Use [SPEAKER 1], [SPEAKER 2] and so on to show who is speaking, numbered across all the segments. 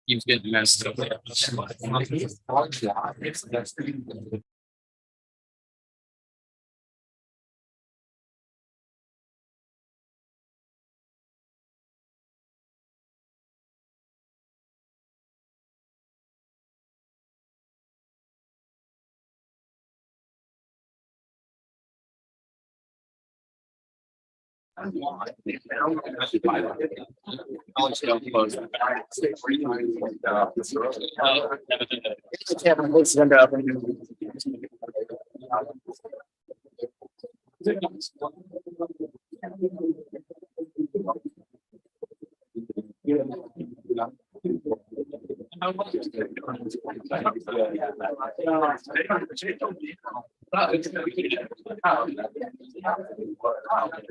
[SPEAKER 1] Keeps getting messed up.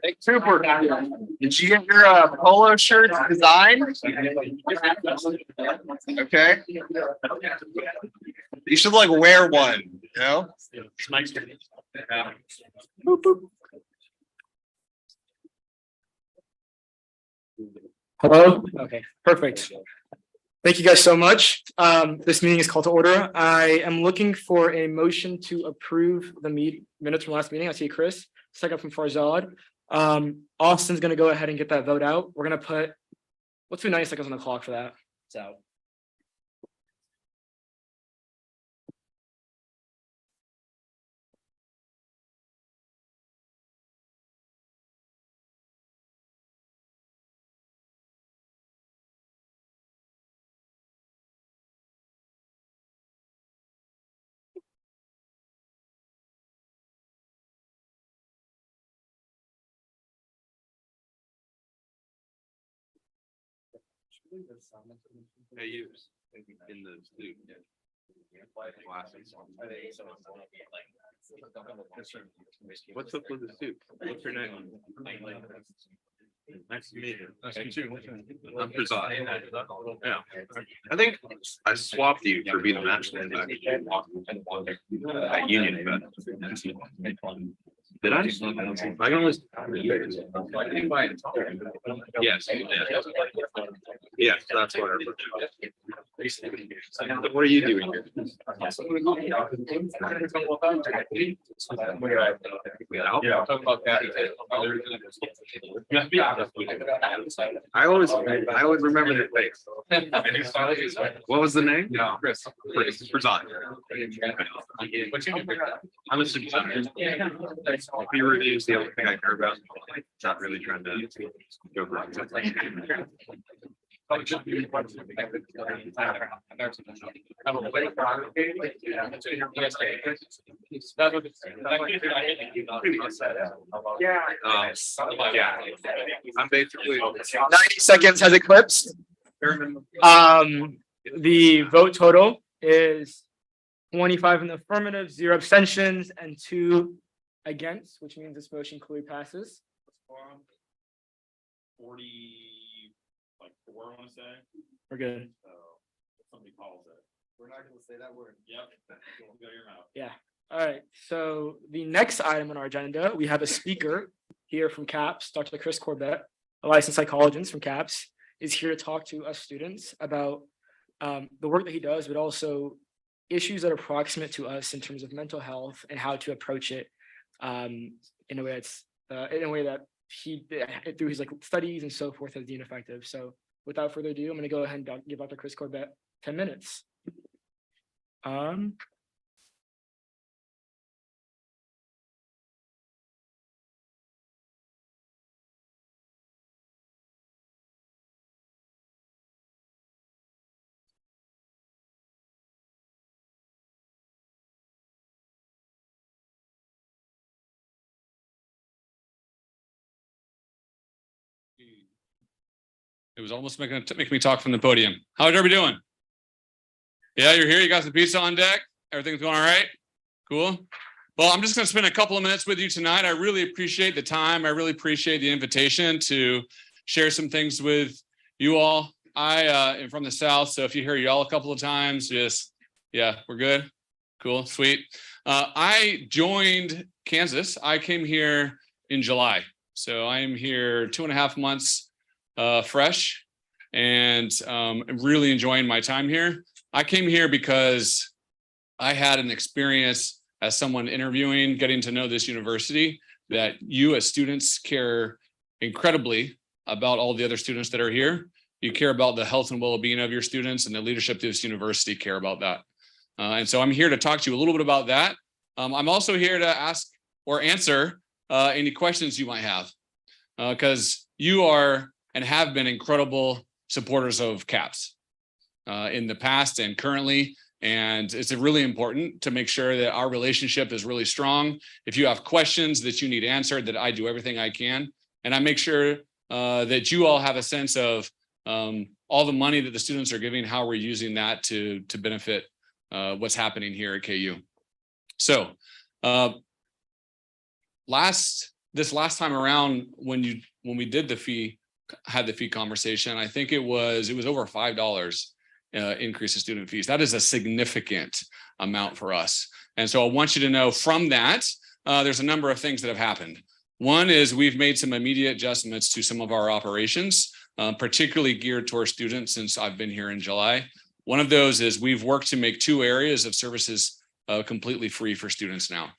[SPEAKER 1] Hey, Cooper, did you get your polo shirt designed? Okay. You should like wear one, you know? Boop, boop.
[SPEAKER 2] Hello? Okay, perfect. Thank you guys so much. This meeting is called to order. I am looking for a motion to approve the minutes from last meeting. I see Chris, second from Farzad. Austin's gonna go ahead and get that vote out. We're gonna put, let's do 90 seconds on the clock for that. So.
[SPEAKER 1] Hey, you in the suit. What's up with the suit? What's your name? Nice to meet you. Nice to meet you. I'm Prasad. Yeah. I think I swapped you for being a match at Union, but did I? I can always. Yes. Yes, that's what. What are you doing here? I always remember their face. What was the name? No, Chris. I'm a supervisor. Peer review is the only thing I care about. Not really trying to go for it. I'm basically
[SPEAKER 2] 90 seconds has eclipsed. The vote total is 25 in the affirmative, 0 abstentions, and 2 against, which means this motion clearly passes.
[SPEAKER 3] 44, I want to say.
[SPEAKER 2] We're good.
[SPEAKER 3] So if somebody calls it. We're not going to say that word. Yep. Don't go to your mouth.
[SPEAKER 2] Yeah. All right. So the next item on our agenda, we have a speaker here from CAPS, Dr. Chris Corbett, a licensed psychologist from CAPS, is here to talk to us students about the work that he does, but also issues that are proximate to us in terms of mental health and how to approach it in a way that he through his studies and so forth has been effective. So without further ado, I'm going to go ahead and give Dr. Chris Corbett 10 minutes.
[SPEAKER 4] It was almost making me talk from the podium. How's everybody doing? Yeah, you're here. You got the pizza on deck. Everything's going all right? Cool. Well, I'm just going to spend a couple of minutes with you tonight. I really appreciate the time. I really appreciate the invitation to share some things with you all. I am from the South, so if you hear y'all a couple of times, just, yeah, we're good. Cool, sweet. I joined Kansas. I came here in July. So I am here 2.5 months fresh, and I'm really enjoying my time here. I came here because I had an experience as someone interviewing, getting to know this university, that you as students care incredibly about all the other students that are here. You care about the health and well-being of your students, and the leadership of this university care about that. And so I'm here to talk to you a little bit about that. I'm also here to ask or answer any questions you might have, because you are and have been incredible supporters of CAPS in the past and currently. And it's really important to make sure that our relationship is really strong. If you have questions that you need answered, that I do everything I can. And I make sure that you all have a sense of all the money that the students are giving, how we're using that to benefit what's happening here at KU. So this last time around, when we did had the fee conversation, I think it was over $5 increase in student fees. That is a significant amount for us. And so I want you to know from that, there's a number of things that have happened. One is we've made some immediate adjustments to some of our operations, particularly geared towards students since I've been here in July. One of those is we've worked to make 2 areas of services completely free for students now.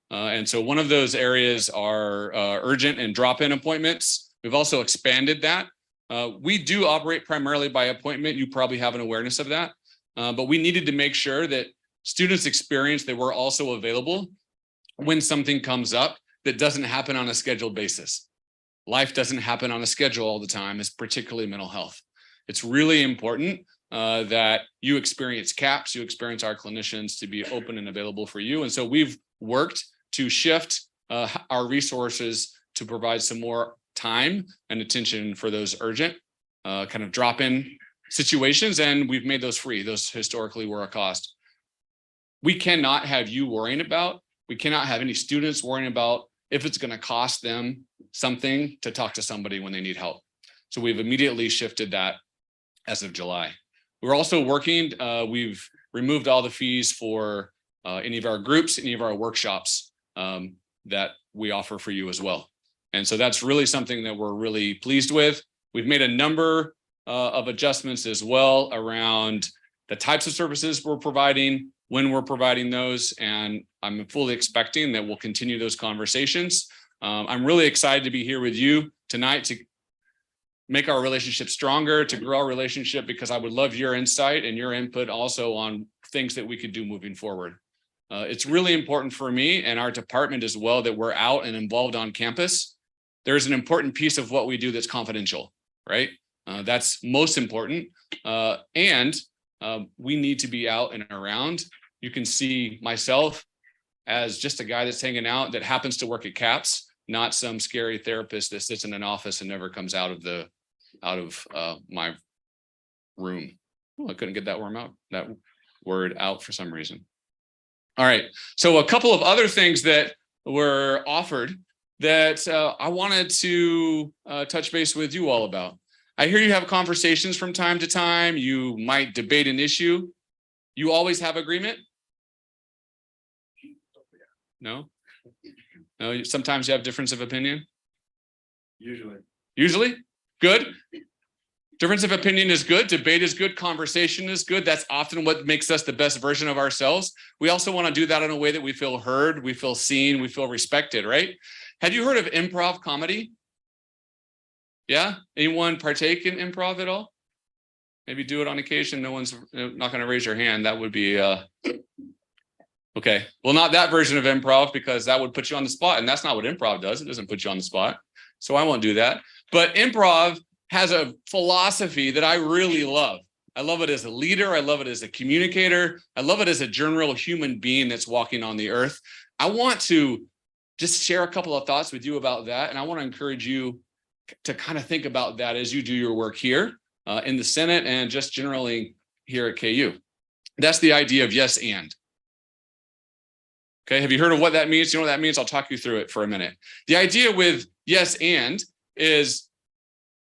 [SPEAKER 4] And so one of those areas are urgent and drop-in appointments. We've also expanded that. We do operate primarily by appointment. You probably have an awareness of that. But we needed to make sure that students experience that we're also available when something comes up that doesn't happen on a scheduled basis. Life doesn't happen on a schedule all the time, it's particularly mental health. It's really important that you experience CAPS, you experience our clinicians to be open and available for you. And so we've worked to shift our resources to provide some more time and attention for those urgent kind of drop-in situations. And we've made those free. Those historically were a cost. We cannot have you worrying about, we cannot have any students worrying about if it's going to cost them something to talk to somebody when they need help. So we've immediately shifted that as of July. We're also working, we've removed all the fees for any of our groups, any of our workshops that we offer for you as well. And so that's really something that we're really pleased with. We've made a number of adjustments as well around the types of services we're providing, when we're providing those, and I'm fully expecting that we'll continue those conversations. I'm really excited to be here with you tonight to make our relationship stronger, to grow our relationship, because I would love your insight and your input also on things that we could do moving forward. It's really important for me and our department as well that we're out and involved on campus. There's an important piece of what we do that's confidential, right? That's most important. And we need to be out and around. You can see myself as just a guy that's hanging out that happens to work at CAPS, not some scary therapist that sits in an office and never comes out of my room. Oh, I couldn't get that word out for some reason. All right, so a couple of other things that were offered that I wanted to touch base with you all about. I hear you have conversations from time to time. You might debate an issue. You always have agreement? No? No, sometimes you have difference of opinion?
[SPEAKER 3] Usually.
[SPEAKER 4] Usually? Good. Difference of opinion is good. Debate is good. Conversation is good. That's often what makes us the best version of ourselves. We also want to do that in a way that we feel heard, we feel seen, we feel respected, right? Have you heard of improv comedy? Yeah? Anyone partake in improv at all? Maybe do it on occasion. No one's not going to raise your hand. That would be okay. Well, not that version of improv, because that would put you on the spot, and that's not what improv does. It doesn't put you on the spot. So I won't do that. But improv has a philosophy that I really love. I love it as a leader. I love it as a communicator. I love it as a general human being that's walking on the earth. I want to just share a couple of thoughts with you about that. And I want to encourage you to kind of think about that as you do your work here in the Senate and just generally here at KU. That's the idea of yes and. Okay, have you heard of what that means? You know what that means? I'll talk you through it for a minute. The idea with yes and is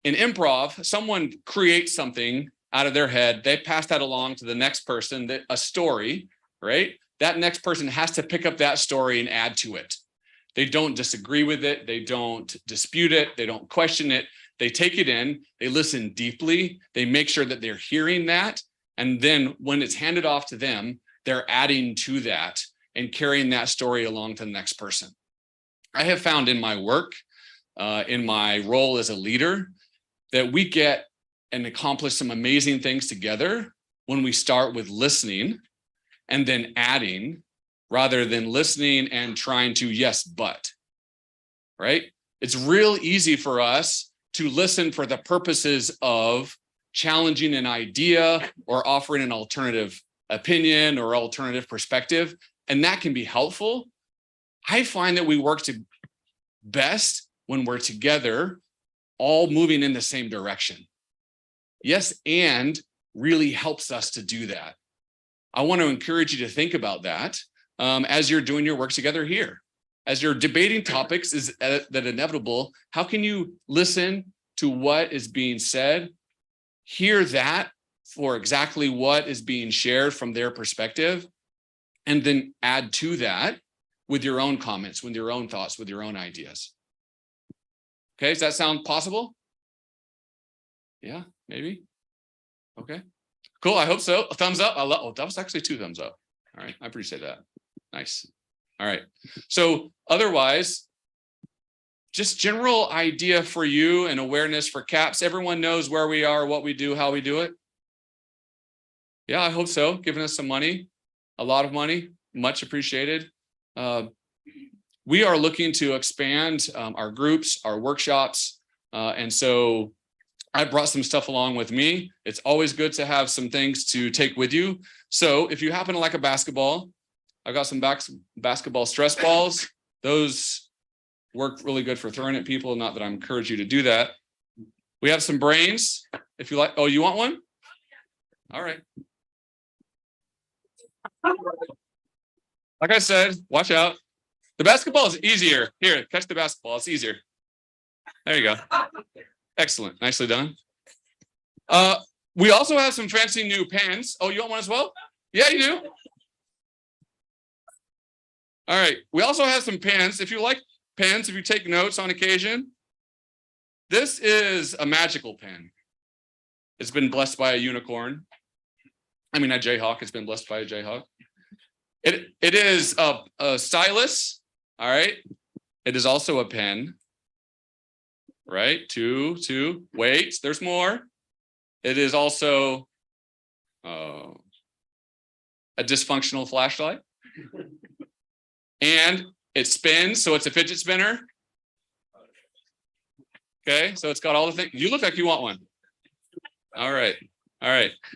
[SPEAKER 4] in improv, someone creates something out of their head, they pass that along to the next person, a story, right? That next person has to pick up that story and add to it. They don't disagree with it. They don't dispute it. They don't question it. They take it in, they listen deeply, they make sure that they're hearing that. And then when it's handed off to them, they're adding to that and carrying that story along to the next person. I have found in my work, in my role as a leader, that we get and accomplish some amazing things together when we start with listening and then adding, rather than listening and trying to yes, but, right? It's real easy for us to listen for the purposes of challenging an idea or offering an alternative opinion or alternative perspective, and that can be helpful. I find that we work best when we're together, all moving in the same direction. Yes, and really helps us to do that. I want to encourage you to think about that as you're doing your work together here. As you're debating topics that inevitable, how can you listen to what is being said, hear that for exactly what is being shared from their perspective, and then add to that with your own comments, with your own thoughts, with your own ideas? Okay, does that sound possible? Yeah, maybe. Okay, cool. I hope so. A thumbs up. Oh, that was actually 2 thumbs up. All right, I appreciate that. Nice. All right. So otherwise, just general idea for you and awareness for CAPS. Everyone knows where we are, what we do, how we do it. Yeah, I hope so. Giving us some money, a lot of money, much appreciated. We are looking to expand our groups, our workshops. And so I brought some stuff along with me. It's always good to have some things to take with you. So if you happen to like a basketball, I've got some basketball stress balls. Those work really good for throwing at people. Not that I encourage you to do that. We have some brains. If you like, oh, you want one? All right. Like I said, watch out. The basketball is easier. Here, catch the basketball. It's easier. There you go. Excellent. Nicely done. We also have some fancy new pens. Oh, you want one as well? Yeah, you do. All right. We also have some pens. If you like pens, if you take notes on occasion, this is a magical pen. It's been blessed by a unicorn. I mean, a Jayhawk. It's been blessed by a Jayhawk. It is a stylus. All right. It is also a pen. Right? Two. Wait, there's more. It is also a dysfunctional flashlight. And it spins, so it's a fidget spinner. Okay, so it's got all the things. You look like you want one. All right.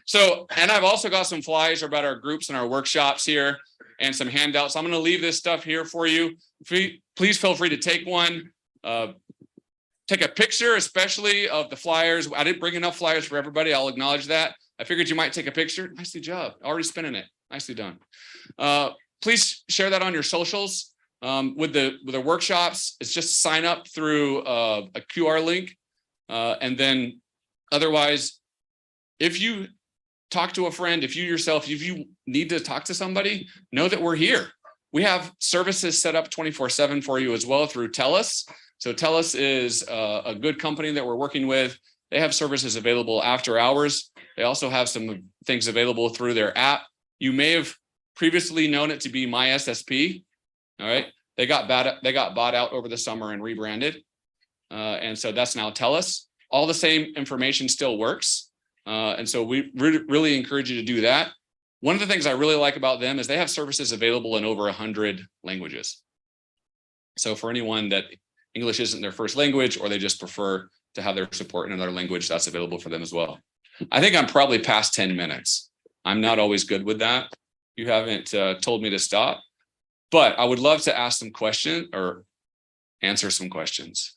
[SPEAKER 4] So, and I've also got some flyers about our groups and our workshops here and some handouts. I'm going to leave this stuff here for you. Please feel free to take one. Take a picture, especially of the flyers. I didn't bring enough flyers for everybody. I'll acknowledge that. I figured you might take a picture. Nicely job. Already spinning it. Nicely done. Please share that on your socials. With the workshops, it's just sign up through a QR link. And then otherwise, if you talk to a friend, if you need to talk to somebody, know that we're here. We have services set up 24/7 for you as well through TELUS. So TELUS is a good company that we're working with. They have services available after hours. They also have some things available through their app. You may have previously known it to be MySSP. All right. They got bought out over the summer and rebranded. And so that's now TELUS. All the same information still works. And so we really encourage you to do that. One of the things I really like about them is they have services available in over 100 languages. So for anyone that English isn't their first language, or they just prefer to have their support in another language, that's available for them as well. I think I'm probably past 10 minutes. I'm not always good with that. You haven't told me to stop, but I would love to ask some questions or answer some questions.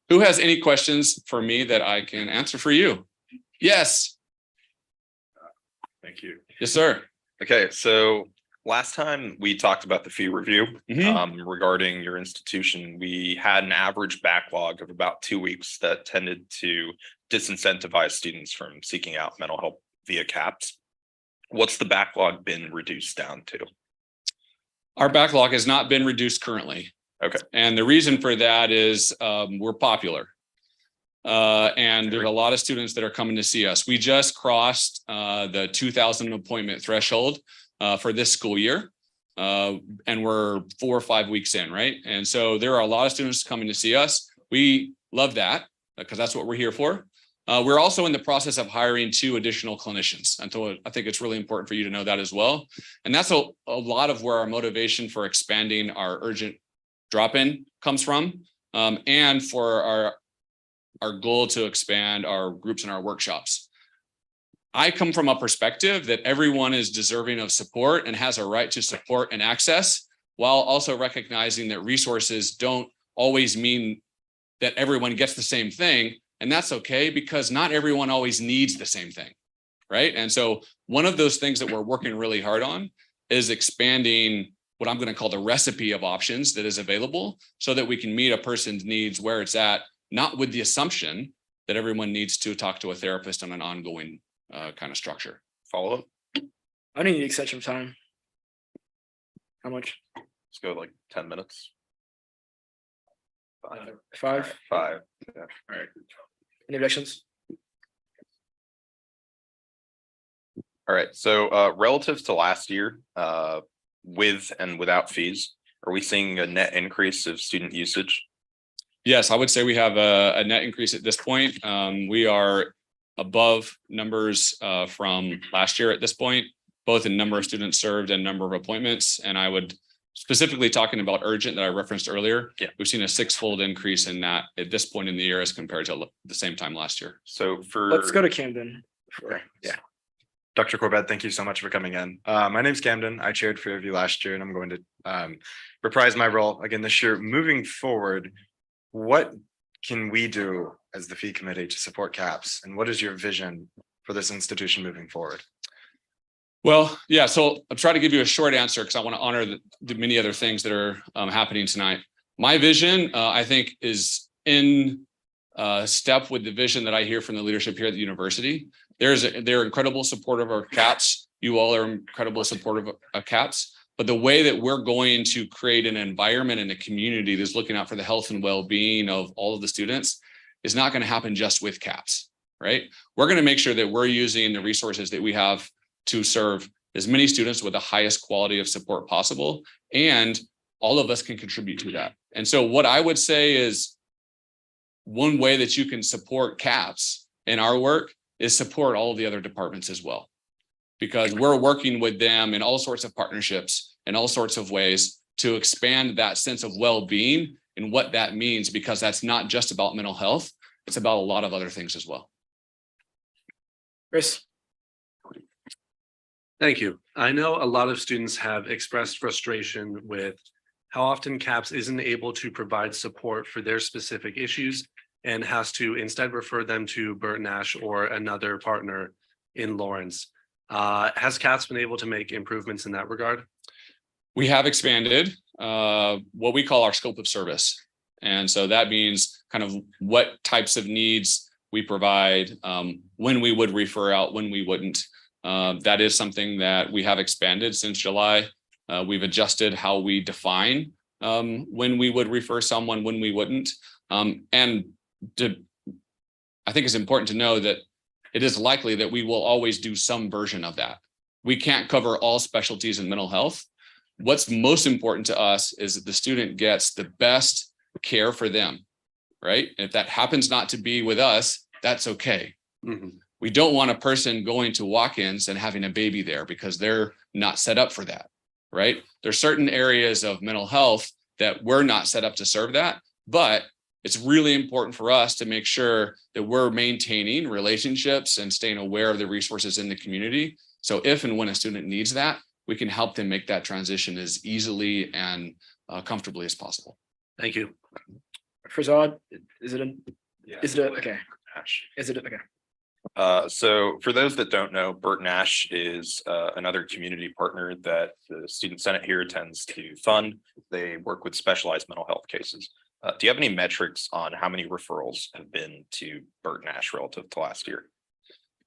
[SPEAKER 4] Who has any questions for me that I can answer for you? Yes.
[SPEAKER 3] Thank you.
[SPEAKER 4] Yes, sir.
[SPEAKER 1] Okay, so last time we talked about the fee review regarding your institution, we had an average backlog of about 2 weeks that tended to disincentivize students from seeking out mental health via CAPS. What's the backlog been reduced down to?
[SPEAKER 4] Our backlog has not been reduced currently.
[SPEAKER 1] Okay.
[SPEAKER 4] And the reason for that is we're popular. And there's a lot of students that are coming to see us. We just crossed the 2,000 appointment threshold for this school year. And we're 4 or 5 weeks in, right? And so there are a lot of students coming to see us. We love that because that's what we're here for. We're also in the process of hiring 2 additional clinicians. And so I think it's really important for you to know that as well. And that's a lot of where our motivation for expanding our urgent drop-in comes from. And for our goal to expand our groups and our workshops. I come from a perspective that everyone is deserving of support and has a right to support and access, while also recognizing that resources don't always mean that everyone gets the same thing. And that's okay, because not everyone always needs the same thing, right? And so one of those things that we're working really hard on is expanding what I'm going to call the recipe of options that is available, so that we can meet a person's needs where it's at, not with the assumption that everyone needs to talk to a therapist on an ongoing kind of structure.
[SPEAKER 1] Follow up.
[SPEAKER 2] I need the extension of time. How much?
[SPEAKER 1] Let's go like 10 minutes. 5.
[SPEAKER 2] 5?
[SPEAKER 1] 5.
[SPEAKER 2] All right. Any objections?
[SPEAKER 1] All right. So relative to last year, with and without fees, are we seeing a net increase of student usage?
[SPEAKER 4] Yes, I would say we have a net increase at this point. We are above numbers from last year at this point, both in number of students served and number of appointments. And I would specifically talking about urgent that I referenced earlier.
[SPEAKER 1] Yeah.
[SPEAKER 4] We've seen a 6-fold increase in that at this point in the year as compared to the same time last year.
[SPEAKER 1] So for
[SPEAKER 2] Let's go to Camden.
[SPEAKER 3] Yeah. Dr. Corbett, thank you so much for coming in. My name's Camden. I chaired Fairview last year, and I'm going to reprise my role again this year. Moving forward, what can we do as the fee committee to support CAPS? And what is your vision for this institution moving forward?
[SPEAKER 4] Well, yeah, so I'll try to give you a short answer because I want to honor the many other things that are happening tonight. My vision, I think, is in step with the vision that I hear from the leadership here at the university. They're incredible supportive of CAPS. You all are incredible supportive of CAPS. But the way that we're going to create an environment in a community that's looking out for the health and well-being of all of the students is not going to happen just with CAPS, right? We're going to make sure that we're using the resources that we have to serve as many students with the highest quality of support possible. And all of us can contribute to that. And so what I would say is one way that you can support CAPS in our work is support all of the other departments as well, because we're working with them in all sorts of partnerships in all sorts of ways to expand that sense of well-being and what that means, because that's not just about mental health. It's about a lot of other things as well.
[SPEAKER 2] Chris?
[SPEAKER 5] Thank you. I know a lot of students have expressed frustration with how often CAPS isn't able to provide support for their specific issues and has to instead refer them to Burt Nash or another partner in Lawrence. Has CAPS been able to make improvements in that regard?
[SPEAKER 4] We have expanded what we call our scope of service. And so that means kind of what types of needs we provide, when we would refer out, when we wouldn't. That is something that we have expanded since July. We've adjusted how we define when we would refer someone, when we wouldn't. I think it's important to know that it is likely that we will always do some version of that. We can't cover all specialties in mental health. What's most important to us is that the student gets the best care for them, right? And if that happens not to be with us, that's okay.
[SPEAKER 5] Mm-hmm.
[SPEAKER 4] We don't want a person going to walk-ins and having a baby there because they're not set up for that, right? There's certain areas of mental health that we're not set up to serve that, but it's really important for us to make sure that we're maintaining relationships and staying aware of the resources in the community. So if and when a student needs that, we can help them make that transition as easily and comfortably as possible.
[SPEAKER 5] Thank you.
[SPEAKER 2] Farzad, is it okay? Is it okay?
[SPEAKER 1] So for those that don't know, Burt Nash is another community partner that the Student Senate here tends to fund. They work with specialized mental health cases. Do you have any metrics on how many referrals have been to Burt Nash relative to last year?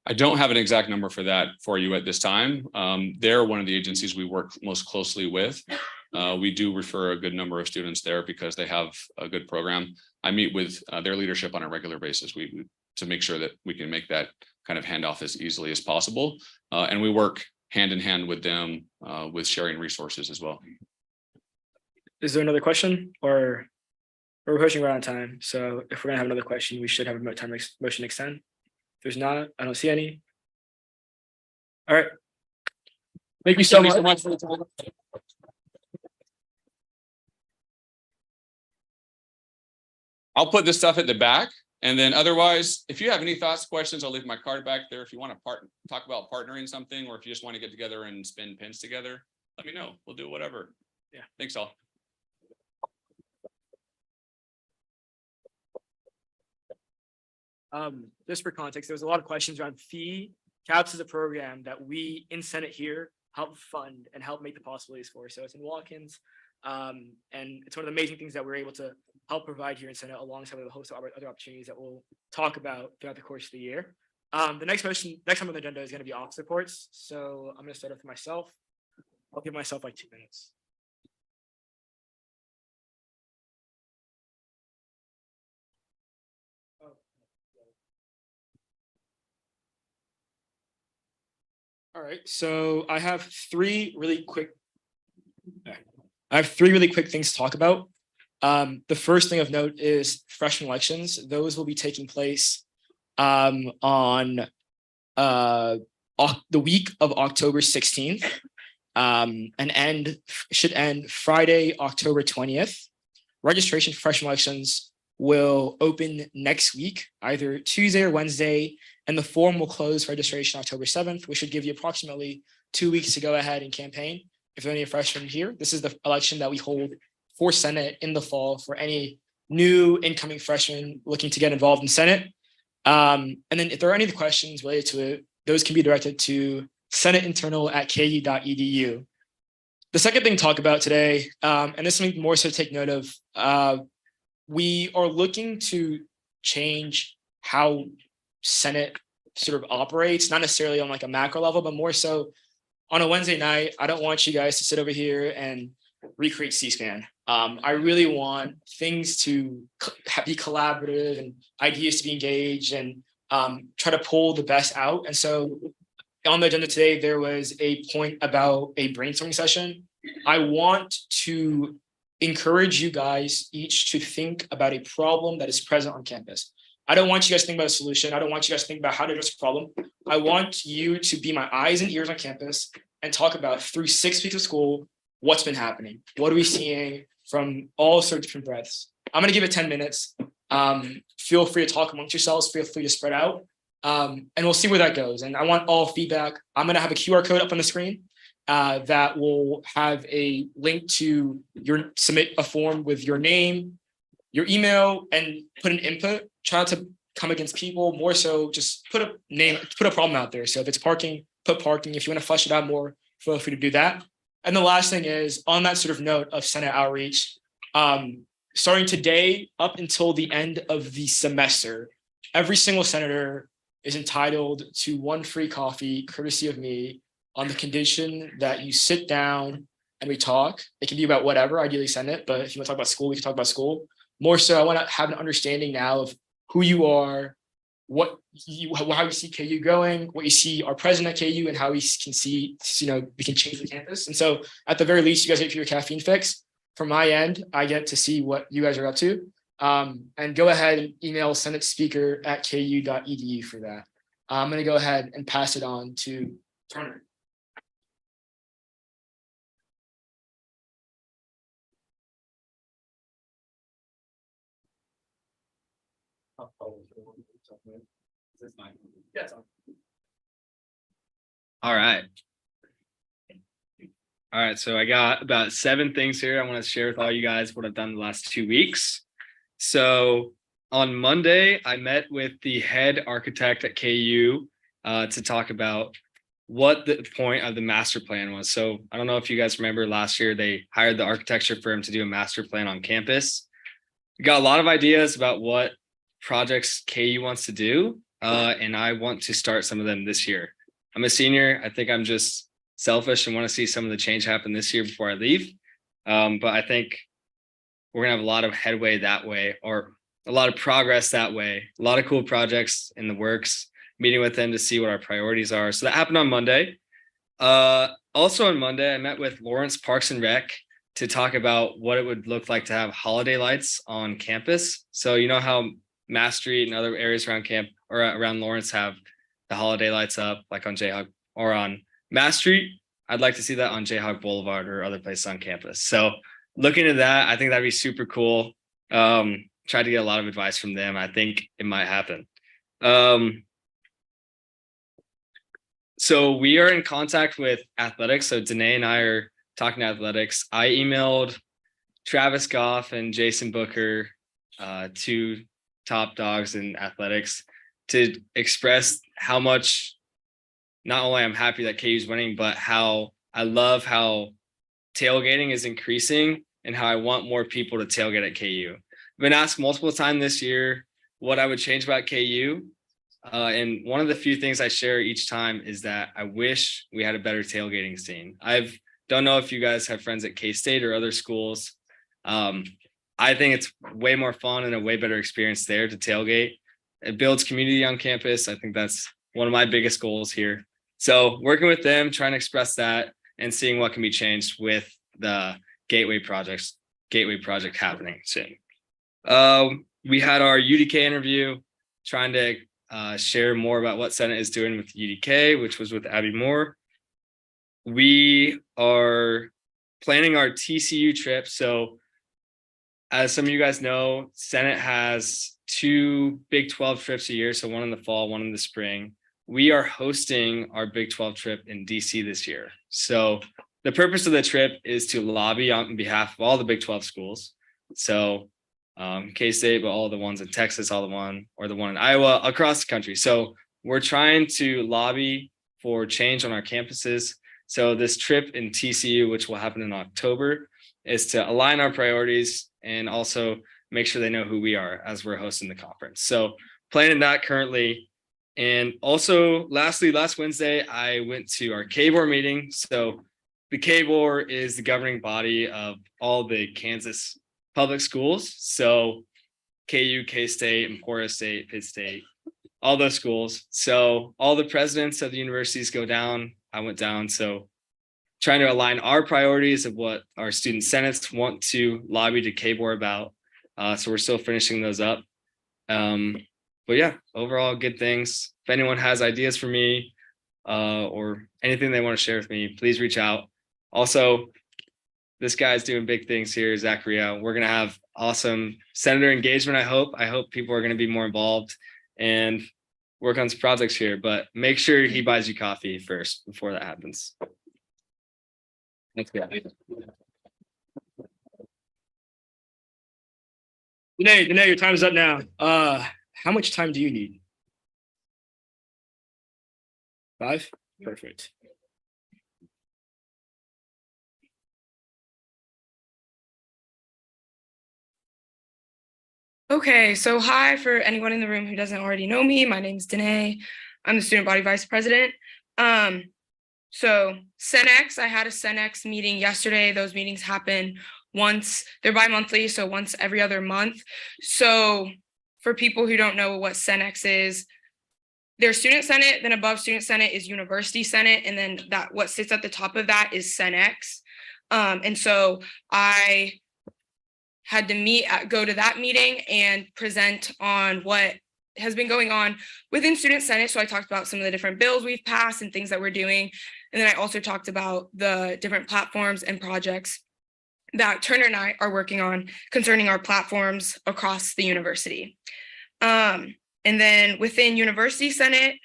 [SPEAKER 4] I don't have an exact number for that for you at this time. They're one of the agencies we work most closely with. We do refer a good number of students there because they have a good program. I meet with their leadership on a regular basis. To make sure that we can make that kind of handoff as easily as possible. And we work hand in hand with them with sharing resources as well.
[SPEAKER 2] Is there another question, or we're pushing around time? So if we're gonna have another question, we should have a time motion extend. If there's not, I don't see any. All right. Thank you so much.
[SPEAKER 4] For the time. I'll put this stuff at the back. And then otherwise, if you have any thoughts, questions, I'll leave my card back there. If you want to talk about partnering something, or if you just want to get together and spin pins together, let me know. We'll do whatever.
[SPEAKER 2] Yeah.
[SPEAKER 4] Thanks all.
[SPEAKER 2] Just for context, there was a lot of questions around fee. CAPS is a program that we in Senate here help fund and help make the possibilities for. So it's in Watkins. And it's one of the amazing things that we're able to help provide here in Senate, alongside with a host of other opportunities that we'll talk about throughout the course of the year. The next time on the agenda is going to be office reports. So I'm going to start off with myself. I'll give myself like 2 minutes. All right, so I have three really quick things to talk about. The first thing of note is freshman elections. Those will be taking place on the week of October 16th, and should end Friday, October 20th. Registration for freshman elections will open next week, either Tuesday or Wednesday, and the form will close registration October 7th, which should give you approximately 2 weeks to go ahead and campaign. If there are any freshmen here, this is the election that we hold for Senate in the fall for any new incoming freshmen looking to get involved in Senate. And then if there are any questions related to it, those can be directed to senateinternal@ku.edu. The second thing to talk about today, and this is something more so to take note of, we are looking to change how Senate sort of operates, not necessarily on like a macro level, but more so on a Wednesday night. I don't want you guys to sit over here and recreate C-SPAN. I really want things to be collaborative and ideas to be engaged, and try to pull the best out. And so on the agenda today, there was a point about a brainstorming session. I want to encourage you guys each to think about a problem that is present on campus. I don't want you guys to think about a solution. I don't want you guys to think about how to address a problem. I want you to be my eyes and ears on campus and talk about, through 6 weeks of school, what's been happening. What are we seeing from all sorts of different breadths? I'm going to give it 10 minutes. Feel free to talk amongst yourselves. Feel free to spread out. And we'll see where that goes. And I want all feedback. I'm going to have a QR code up on the screen that will have a link to submit a form with your name, your email, and put an input. Try not to come against people, more so just put a problem out there. So if it's parking, put parking. If you want to flesh it out more, feel free to do that. And the last thing is, on that sort of note of Senate outreach, starting today up until the end of the semester, every single senator is entitled to 1 free coffee, courtesy of me, on the condition that you sit down and we talk. It can be about whatever, ideally Senate, but if you want to talk about school, we can talk about school. More so, I want to have an understanding now of who you are, how you see KU going, what you see our president at KU, and how we can see, we can change the campus. And so at the very least, you guys get your caffeine fix. From my end, I get to see what you guys are up to. And go ahead and email senatespeaker@ku.edu for that. I'm going to go ahead and pass it on to Turner.
[SPEAKER 6] All right. So I got about 7 things here I want to share with all you guys what I've done the last 2 weeks. So on Monday, I met with the head architect at KU to talk about what the point of the master plan was. So I don't know if you guys remember last year, they hired the architecture firm to do a master plan on campus. We got a lot of ideas about what projects KU wants to do, and I want to start some of them this year. I'm a senior. I think I'm just selfish and want to see some of the change happen this year before I leave. But I think we're gonna have a lot of headway that way, or a lot of progress that way. A lot of cool projects in the works, meeting with them to see what our priorities are. So that happened on Monday. Also on Monday, I met with Lawrence Parks and Rec to talk about what it would look like to have holiday lights on campus. So you know how Mass Street and other areas around camp or around Lawrence have the holiday lights up, like on Jayhawk or on Mass Street. I'd like to see that on Jayhawk Boulevard or other places on campus. So looking at that, I think that'd be super cool. Tried to get a lot of advice from them. I think it might happen. So we are in contact with athletics. So Danae and I are talking to athletics. I emailed Travis Goff and Jason Booker, two top dogs in athletics, to express how much not only I'm happy that KU is winning, but how I love how tailgating is increasing and how I want more people to tailgate at KU. I've been asked multiple times this year what I would change about KU. And one of the few things I share each time is that I wish we had a better tailgating scene. Don't know if you guys have friends at K-State or other schools. I think it's way more fun and a way better experience there to tailgate. It builds community on campus. I think that's one of my biggest goals here. So working with them, trying to express that and seeing what can be changed with the Gateway project happening soon. We had our UDK interview, trying to share more about what Senate is doing with UDK, which was with Abby Moore. We are planning our TCU trip. So as some of you guys know, Senate has 2 Big 12 trips a year. So one in the fall, one in the spring. We are hosting our Big 12 trip in DC this year. So the purpose of the trip is to lobby on behalf of all the Big 12 schools. So K-State, but all the ones in Texas, the one in Iowa, across the country. So we're trying to lobby for change on our campuses. So this trip in TCU, which will happen in October, is to align our priorities and also make sure they know who we are as we're hosting the conference. So planning that currently. And also lastly, last Wednesday, I went to our KBOR meeting. So the KBOR is the governing body of all the Kansas public schools. So KU, K-State, Emporia State, Pitt State, all those schools. So all the presidents of the universities go down. I went down. So trying to align our priorities of what our student senates want to lobby to KBOR about. So we're still finishing those up. But yeah, overall good things. If anyone has ideas for me or anything they want to share with me, please reach out. Also, this guy's doing big things here, Zachariah. We're going to have awesome senator engagement, I hope. I hope people are going to be more involved and work on some projects here. But make sure he buys you coffee first before that happens. Thanks, guys.
[SPEAKER 2] Danae, your time is up now. How much time do you need? 5? Perfect.
[SPEAKER 7] Okay, so hi for anyone in the room who doesn't already know me. My name is Danae. I'm the student body vice president. So Senex, I had a Senex meeting yesterday. Those meetings happen once, they're bi-monthly, so once every other month. So for people who don't know what Senex is, there's student senate, then above student senate is university senate, and then that what sits at the top of that is Senex. And so I had to go to that meeting and present on what has been going on within Student Senate. So I talked about some of the different bills we've passed and things that we're doing. And then I also talked about the different platforms and projects that Turner and I are working on concerning our platforms across the university. And then within University Senate,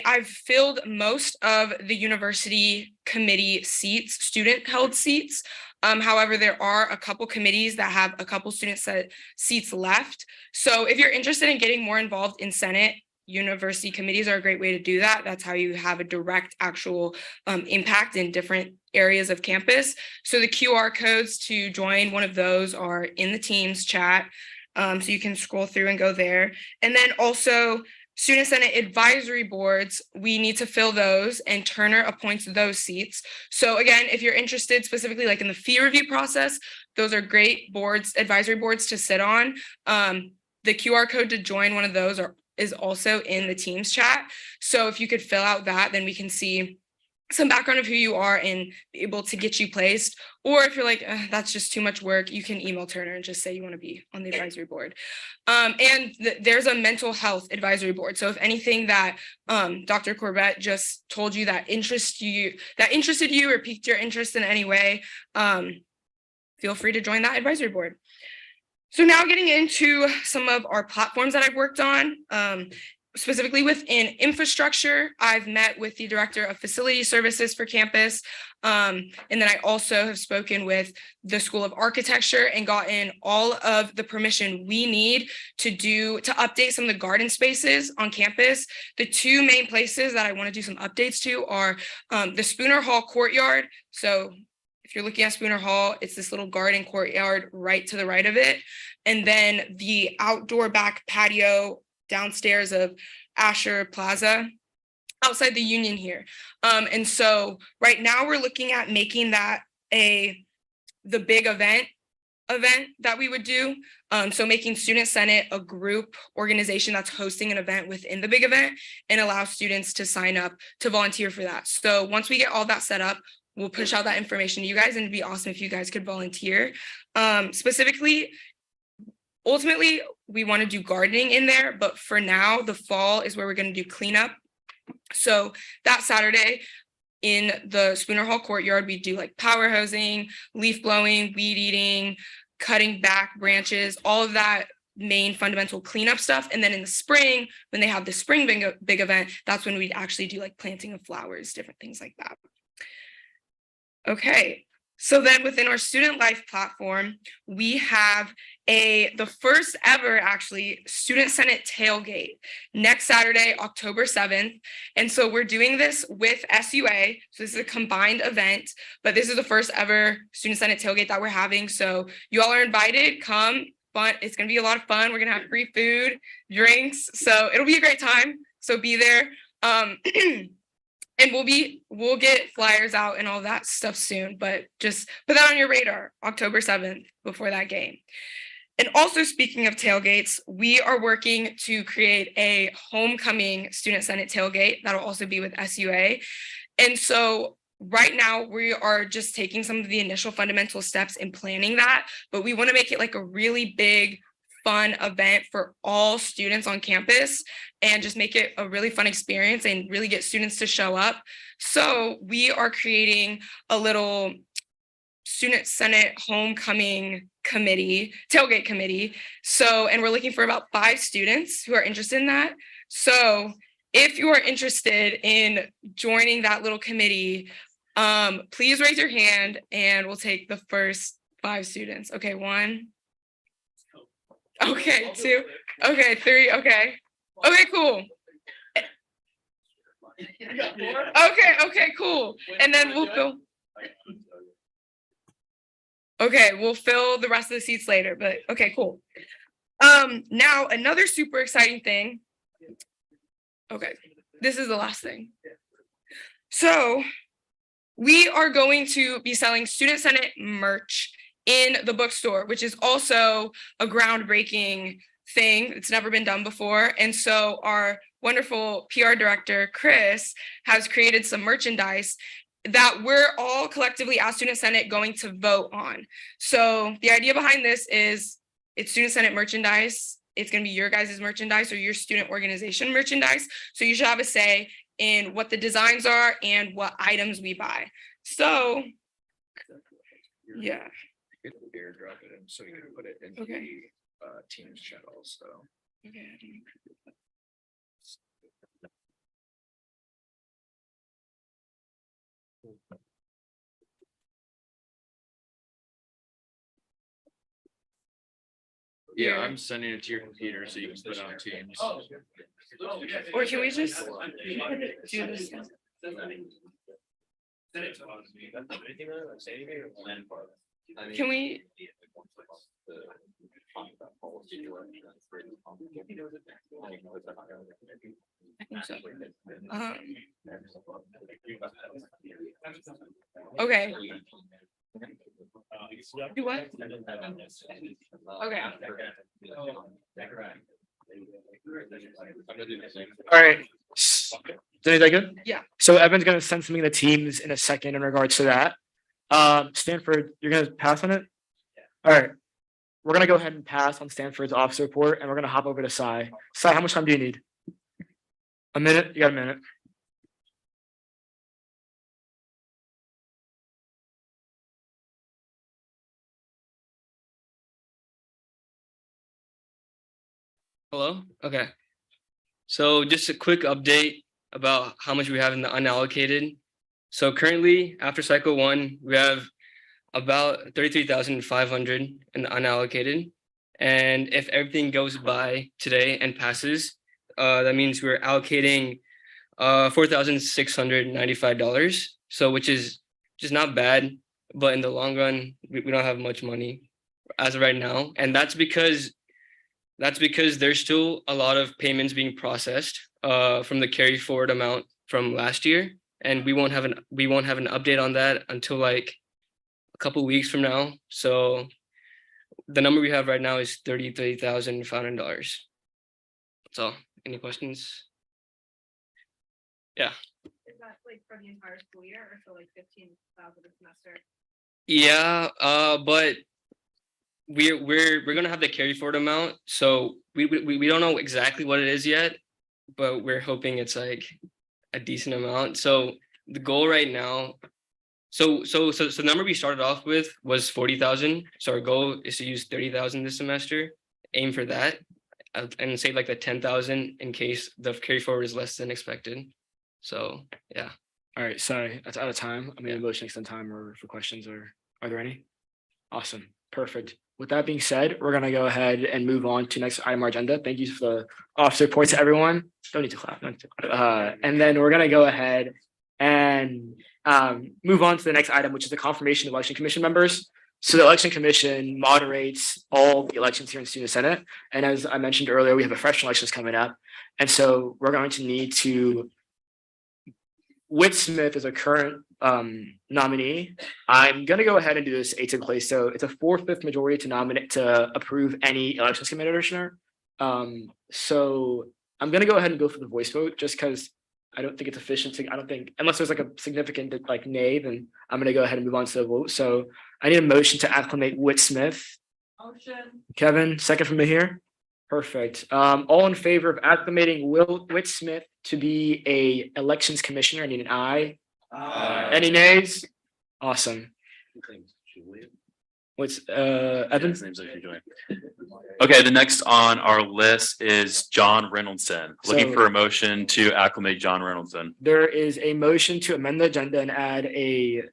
[SPEAKER 7] I've filled most of the university committee seats, student held seats. However, there are a couple committees that have a couple student seats left. So if you're interested in getting more involved in Senate, university committees are a great way to do that. That's how you have a direct actual impact in different areas of campus. So the QR codes to join one of those are in the Teams chat. So you can scroll through and go there. And then also Student Senate advisory boards, we need to fill those, and Turner appoints those seats. So again, if you're interested specifically like in the fee review process, those are great boards, advisory boards to sit on. The QR code to join one of those is also in the Teams chat. So if you could fill out that, then we can see some background of who you are and be able to get you placed. Or if you're like, that's just too much work, you can email Turner and just say you want to be on the advisory board. And there's a mental health advisory board. So if anything that Dr. Corbett just told you that interested you or piqued your interest in any way, feel free to join that advisory board. So now getting into some of our platforms that I've worked on. Specifically within infrastructure, I've met with the director of facility services for campus. And then I also have spoken with the School of Architecture and gotten all of the permission we need to update some of the garden spaces on campus. The two main places that I want to do some updates to are the Spooner Hall courtyard. So if you're looking at Spooner Hall, it's this little garden courtyard right to the right of it. And then the outdoor back patio downstairs of Asher Plaza outside the Union here. And so right now we're looking at making that the big event that we would do. So making Student Senate a group organization that's hosting an event within the big event and allow students to sign up to volunteer for that. So once we get all that set up, we'll push out that information to you guys, and it'd be awesome if you guys could volunteer. Specifically, ultimately, we want to do gardening in there, but for now, the fall is where we're going to do cleanup. So that Saturday in the Spooner Hall courtyard, we do like power hosing, leaf blowing, weed eating, cutting back branches, all of that main fundamental cleanup stuff. And then in the spring, when they have the spring big event, that's when we actually do like planting of flowers, different things like that. Okay. So then within our student life platform, we have the first ever actually Student Senate tailgate next Saturday, October 7th. And so we're doing this with SUA. So this is a combined event, but this is the first ever Student Senate tailgate that we're having. So you all are invited, come, fun. It's gonna be a lot of fun. We're gonna have free food, drinks. So it'll be a great time. So be there. And we'll get flyers out and all that stuff soon, but just put that on your radar, October 7th, before that game. And also speaking of tailgates, we are working to create a homecoming Student Senate tailgate that'll also be with SUA. And so right now we are just taking some of the initial fundamental steps in planning that, but we want to make it like a really big, fun event for all students on campus and just make it a really fun experience and really get students to show up. So we are creating a little Student Senate homecoming committee, tailgate committee. So, and we're looking for about 5 students who are interested in that. So if you are interested in joining that little committee, please raise your hand and we'll take the first 5 students. Okay, 1. Okay, 2. Okay, 3. Okay. Okay, cool. Okay, cool. And then we'll fill the rest of the seats later, but okay, cool. Now another super exciting thing. Okay, this is the last thing. So we are going to be selling Student Senate merch in the bookstore, which is also a groundbreaking thing. It's never been done before. And so our wonderful PR director, Chris, has created some merchandise that we're all collectively as Student Senate going to vote on. So the idea behind this is it's Student Senate merchandise. It's going to be your guys' merchandise or your student organization merchandise. So you should have a say in what the designs are and what items we buy. So, yeah.
[SPEAKER 6] Get the beer, drop it in, so you can put it in
[SPEAKER 7] Okay.
[SPEAKER 6] the Teams chat also.
[SPEAKER 7] Okay.
[SPEAKER 6] Yeah, I'm sending it to your computer so you can put it on Teams.
[SPEAKER 7] Or can we just do this? Can we? I think so. Okay. Do what? Okay.
[SPEAKER 2] All right. Is that good?
[SPEAKER 7] Yeah.
[SPEAKER 2] So Evan's gonna send something to Teams in a second in regards to that. Stanford, you're gonna pass on it? All right. We're gonna go ahead and pass on Stanford's officer report and we're gonna hop over to Cy. Cy, how much time do you need? A minute? You got a minute.
[SPEAKER 8] Hello? Okay. So just a quick update about how much we have in the unallocated. So currently, after cycle one, we have about 33,500 in the unallocated. And if everything goes by today and passes, that means we're allocating $4,695. So which is just not bad, but in the long run, we don't have much money as of right now. And that's because there's still a lot of payments being processed from the carry forward amount from last year, and we won't have an update on that until like a couple weeks from now. So the number we have right now is $33,500. So, any questions? Yeah.
[SPEAKER 7] Is that like for the entire school year or for like 15,000 a semester?
[SPEAKER 8] Yeah, but we're gonna have the carry forward amount, so we don't know exactly what it is yet, but we're hoping it's like a decent amount. So the goal right now, so the number we started off with was 40,000. So our goal is to use 30,000 this semester, aim for that, and save like the 10,000 in case the carry forward is less than expected. So yeah.
[SPEAKER 2] All right, sorry, that's out of time. I mean, motion extend time or for questions, or are there any? Awesome, perfect. With that being said, we're gonna go ahead and move on to next item on our agenda. Thank you for the officer reports to everyone. Don't need to clap. Don't need to clap. And then we're gonna go ahead and move on to the next item, which is the confirmation of election commission members. So the election commission moderates all the elections here in Student Senate. And as I mentioned earlier, we have a fresh elections coming up. And so we're going to need to Whit Smith is a current nominee. I'm gonna go ahead and do this 8th place. So it's a 4/5 majority to nominate to approve any elections commissioner. So I'm gonna go ahead and go for the voice vote just because I don't think it's efficient to, I don't think, unless there's like a significant like nay, then I'm gonna go ahead and move on to the vote. So I need a motion to acclimate Whit Smith.
[SPEAKER 7] Motion.
[SPEAKER 2] Kevin, second from me here. Perfect. All in favor of acclimating Whit Smith to be a elections commissioner? I need an aye. Any nays? Awesome. What's Evan?
[SPEAKER 9] Okay, the next on our list is John Reynoldson. Looking
[SPEAKER 2] So-
[SPEAKER 9] for a motion to acclimate John Reynoldson.
[SPEAKER 2] There is a motion to amend the agenda and add a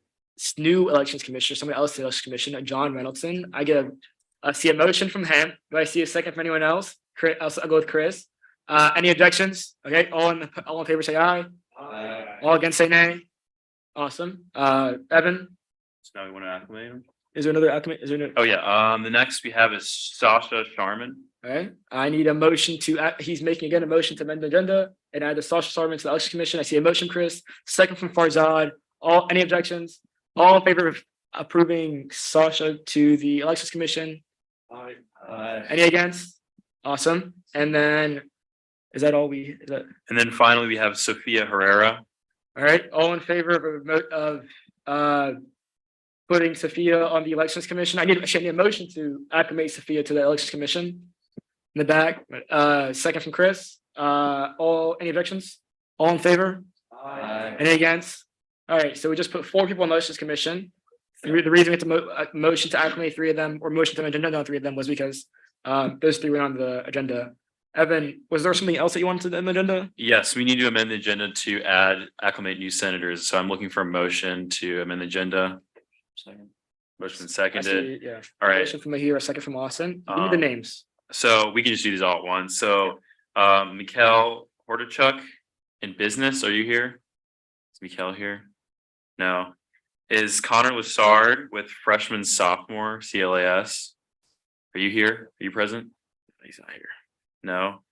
[SPEAKER 2] new elections commissioner, someone else to the election commission, John Reynoldson. I see a motion from him. Do I see a second from anyone else? Chris, I'll go with Chris. Any objections? Okay, all in favor say aye. All against say nay. Awesome. Evan,
[SPEAKER 9] So now we want to acclimate him.
[SPEAKER 2] is there another acclimate? Is there no?
[SPEAKER 9] Oh, yeah, the next we have is Sasha Sharman.
[SPEAKER 2] All right, I need a motion to, he's making again a motion to amend the agenda and add the Sasha Sarman to the election commission. I see a motion, Chris, second from Farzad. Any objections? All in favor of approving Sasha to the elections commission? Any against? Awesome. And then, is that all is that,
[SPEAKER 9] And then finally, we have Sophia Herrera.
[SPEAKER 2] all right, all in favor of putting Sophia on the elections commission? I need a motion to acclimate Sophia to the elections commission. In the back, second from Chris. Any objections? All in favor? Any against? All right, so we just put 4 people on the elections commission. The reason we had to motion to acclimate 3 of them, or motion to amend agenda on 3 of them, was because those 3 went on the agenda. Evan, was there something else that you wanted to amend the agenda?
[SPEAKER 9] Yes, we need to amend the agenda to acclimate new senators. So I'm looking for a motion to amend the agenda. Motion
[SPEAKER 2] I
[SPEAKER 9] seconded.
[SPEAKER 2] see, yeah.
[SPEAKER 9] All right.
[SPEAKER 2] Motion from here, a second from Austin. Give me the names.
[SPEAKER 9] So we can just do these all at once. So Mikhail Hordachuk in business, are you here? Is Mikhail here? No. Is Connor Lassard with freshman sophomore CLAS? Are you here? Are you present? He's not here. No.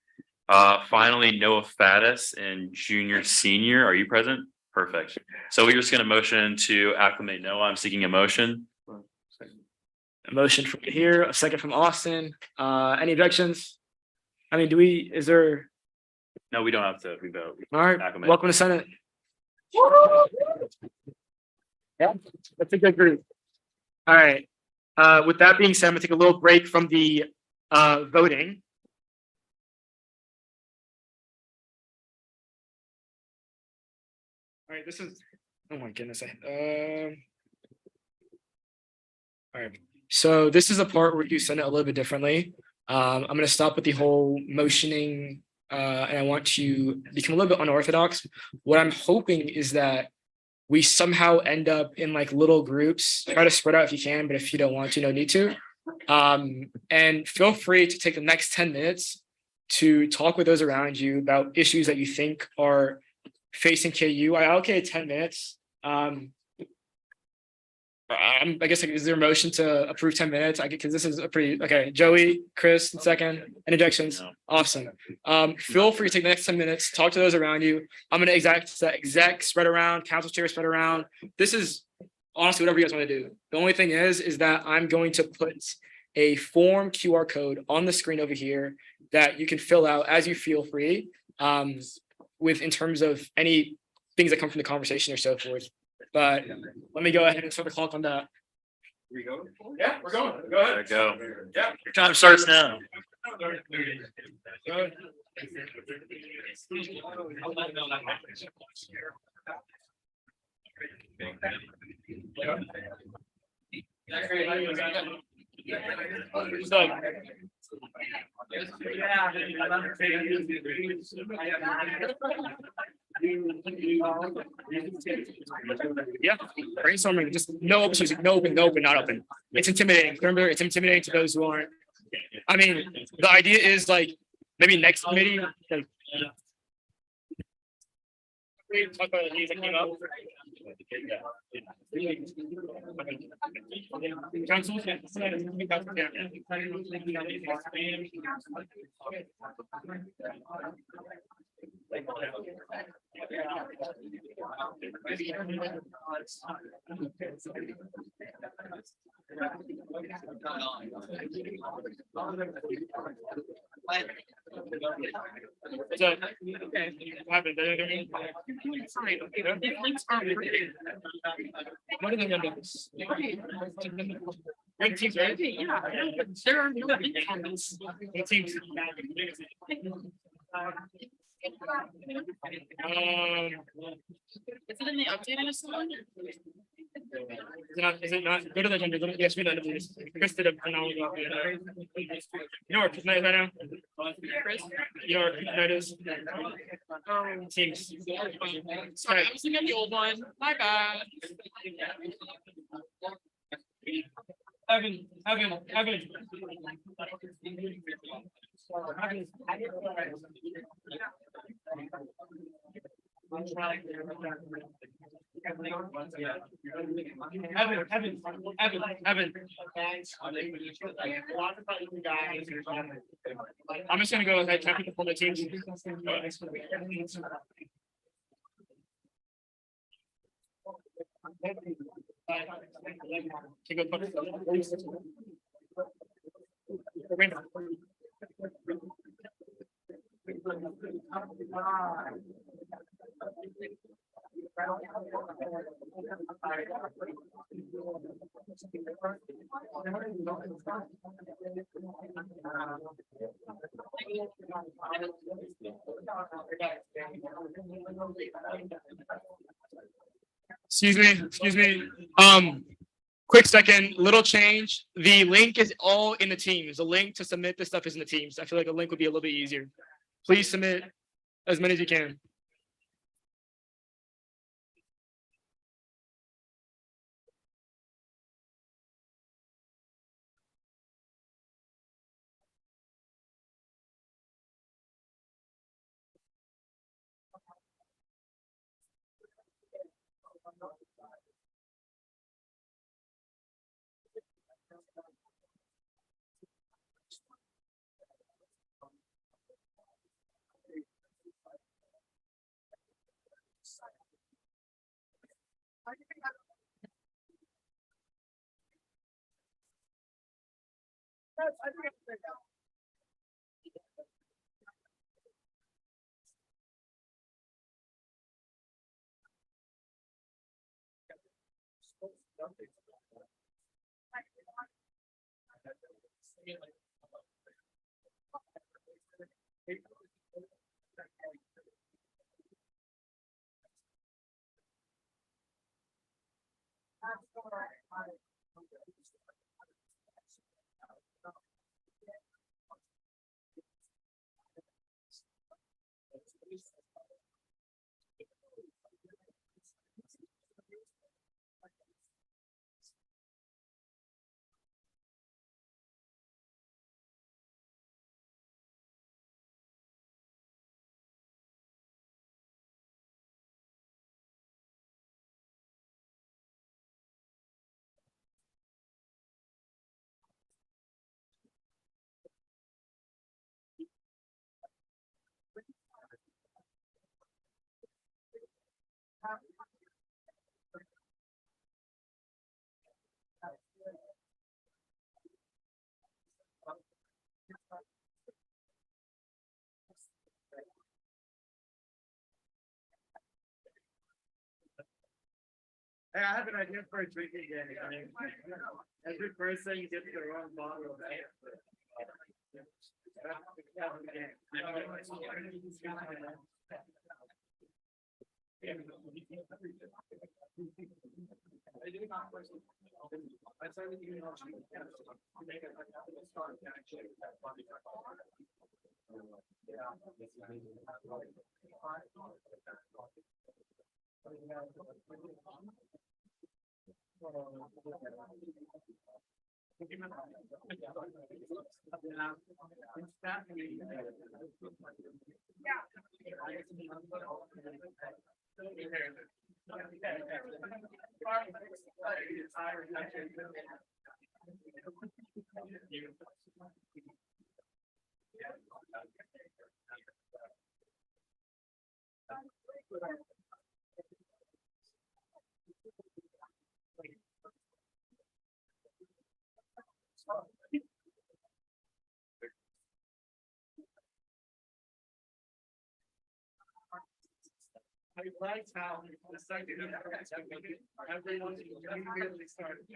[SPEAKER 9] Finally, Noah Faddis and junior senior. Are you present? Perfect. So we're just gonna motion to acclimate Noah. I'm seeking a motion.
[SPEAKER 2] A motion from here, a second from Austin. Any objections? I mean, is there,
[SPEAKER 9] No, we don't have to revote.
[SPEAKER 2] all right,
[SPEAKER 9] Acclimate.
[SPEAKER 2] welcome to Senate. Yeah, that's a good group. All right, with that being said, I'm gonna take a little break from the voting. All right, this is, oh my goodness. All right, so this is the part where you send it a little bit differently. I'm gonna stop with the whole motioning, and I want to become a little bit unorthodox. What I'm hoping is that we somehow end up in like little groups. Try to spread out if you can, but if you don't want to, no need to. And feel free to take the next 10 minutes to talk with those around you about issues that you think are facing KU. I allocated 10 minutes. I guess, like, is there a motion to approve 10 minutes? Because this is a pretty, okay, Joey, Chris, second, any objections?
[SPEAKER 9] No.
[SPEAKER 2] Awesome. Feel free to take the next 10 minutes, talk to those around you. I'm gonna exec spread around, council chair spread around. This is honestly whatever you guys want to do. The only thing is that I'm going to put a form QR code on the screen over here that you can fill out as you feel free, with in terms of any things that come from the conversation or so forth. But let me go ahead and start the clock on that. We go? Yeah, we're going. Go ahead.
[SPEAKER 9] There we go.
[SPEAKER 2] Yeah.
[SPEAKER 9] Your time starts now.
[SPEAKER 2] Go Yeah, brainstorming, just no open, not open. It's intimidating. Remember, it's intimidating to those who aren't. I mean, the idea is like maybe next committee, like. Talk about the news that came up. Council? So, okay, what happened? What are the numbers? Ranked teams, right? Yeah, but there are no teams. Teams. Is it in the updated one? Is it not? Go to the agenda. Yes, we know. Chris did a phenomenal job. You know what night right now? Chris? You know what night is? Teams. Sorry, I was looking at the old one. My bad. Evan. Evan. I'm just gonna go ahead and people from the teams. Excuse me. Quick second, little change. The link is all in the teams. The link to submit this stuff is in the teams. I feel like a link would be a little bit easier. Please submit as many as you can. Hey, I have an idea for a drinking game. Every person gets their own bottle of beer. I liked how the second everyone immediately started.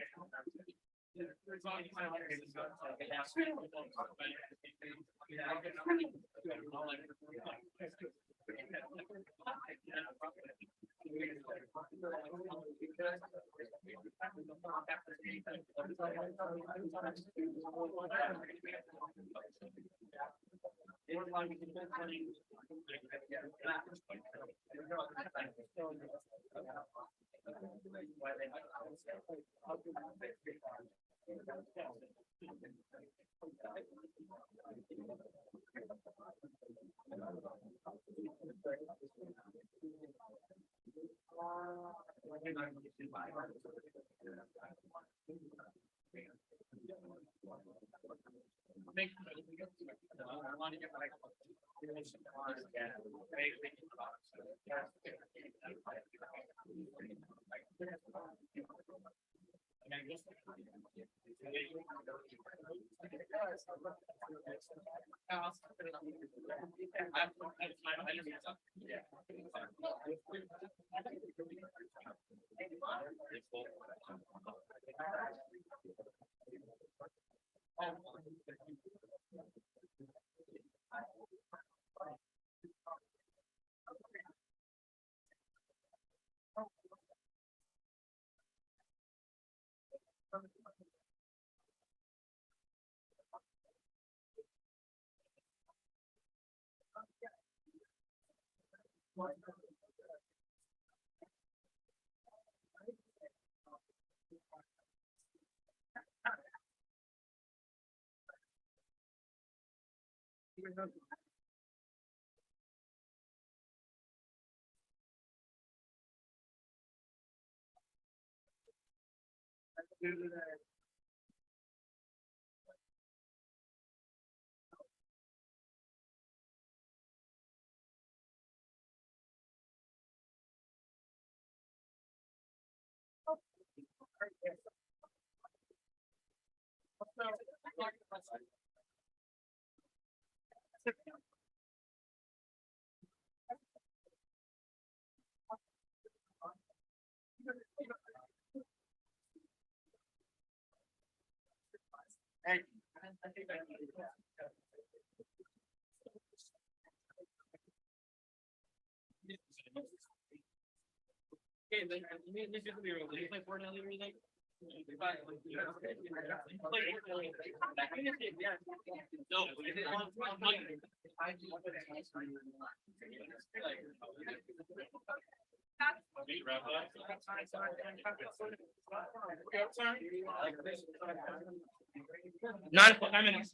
[SPEAKER 2] Nine minutes.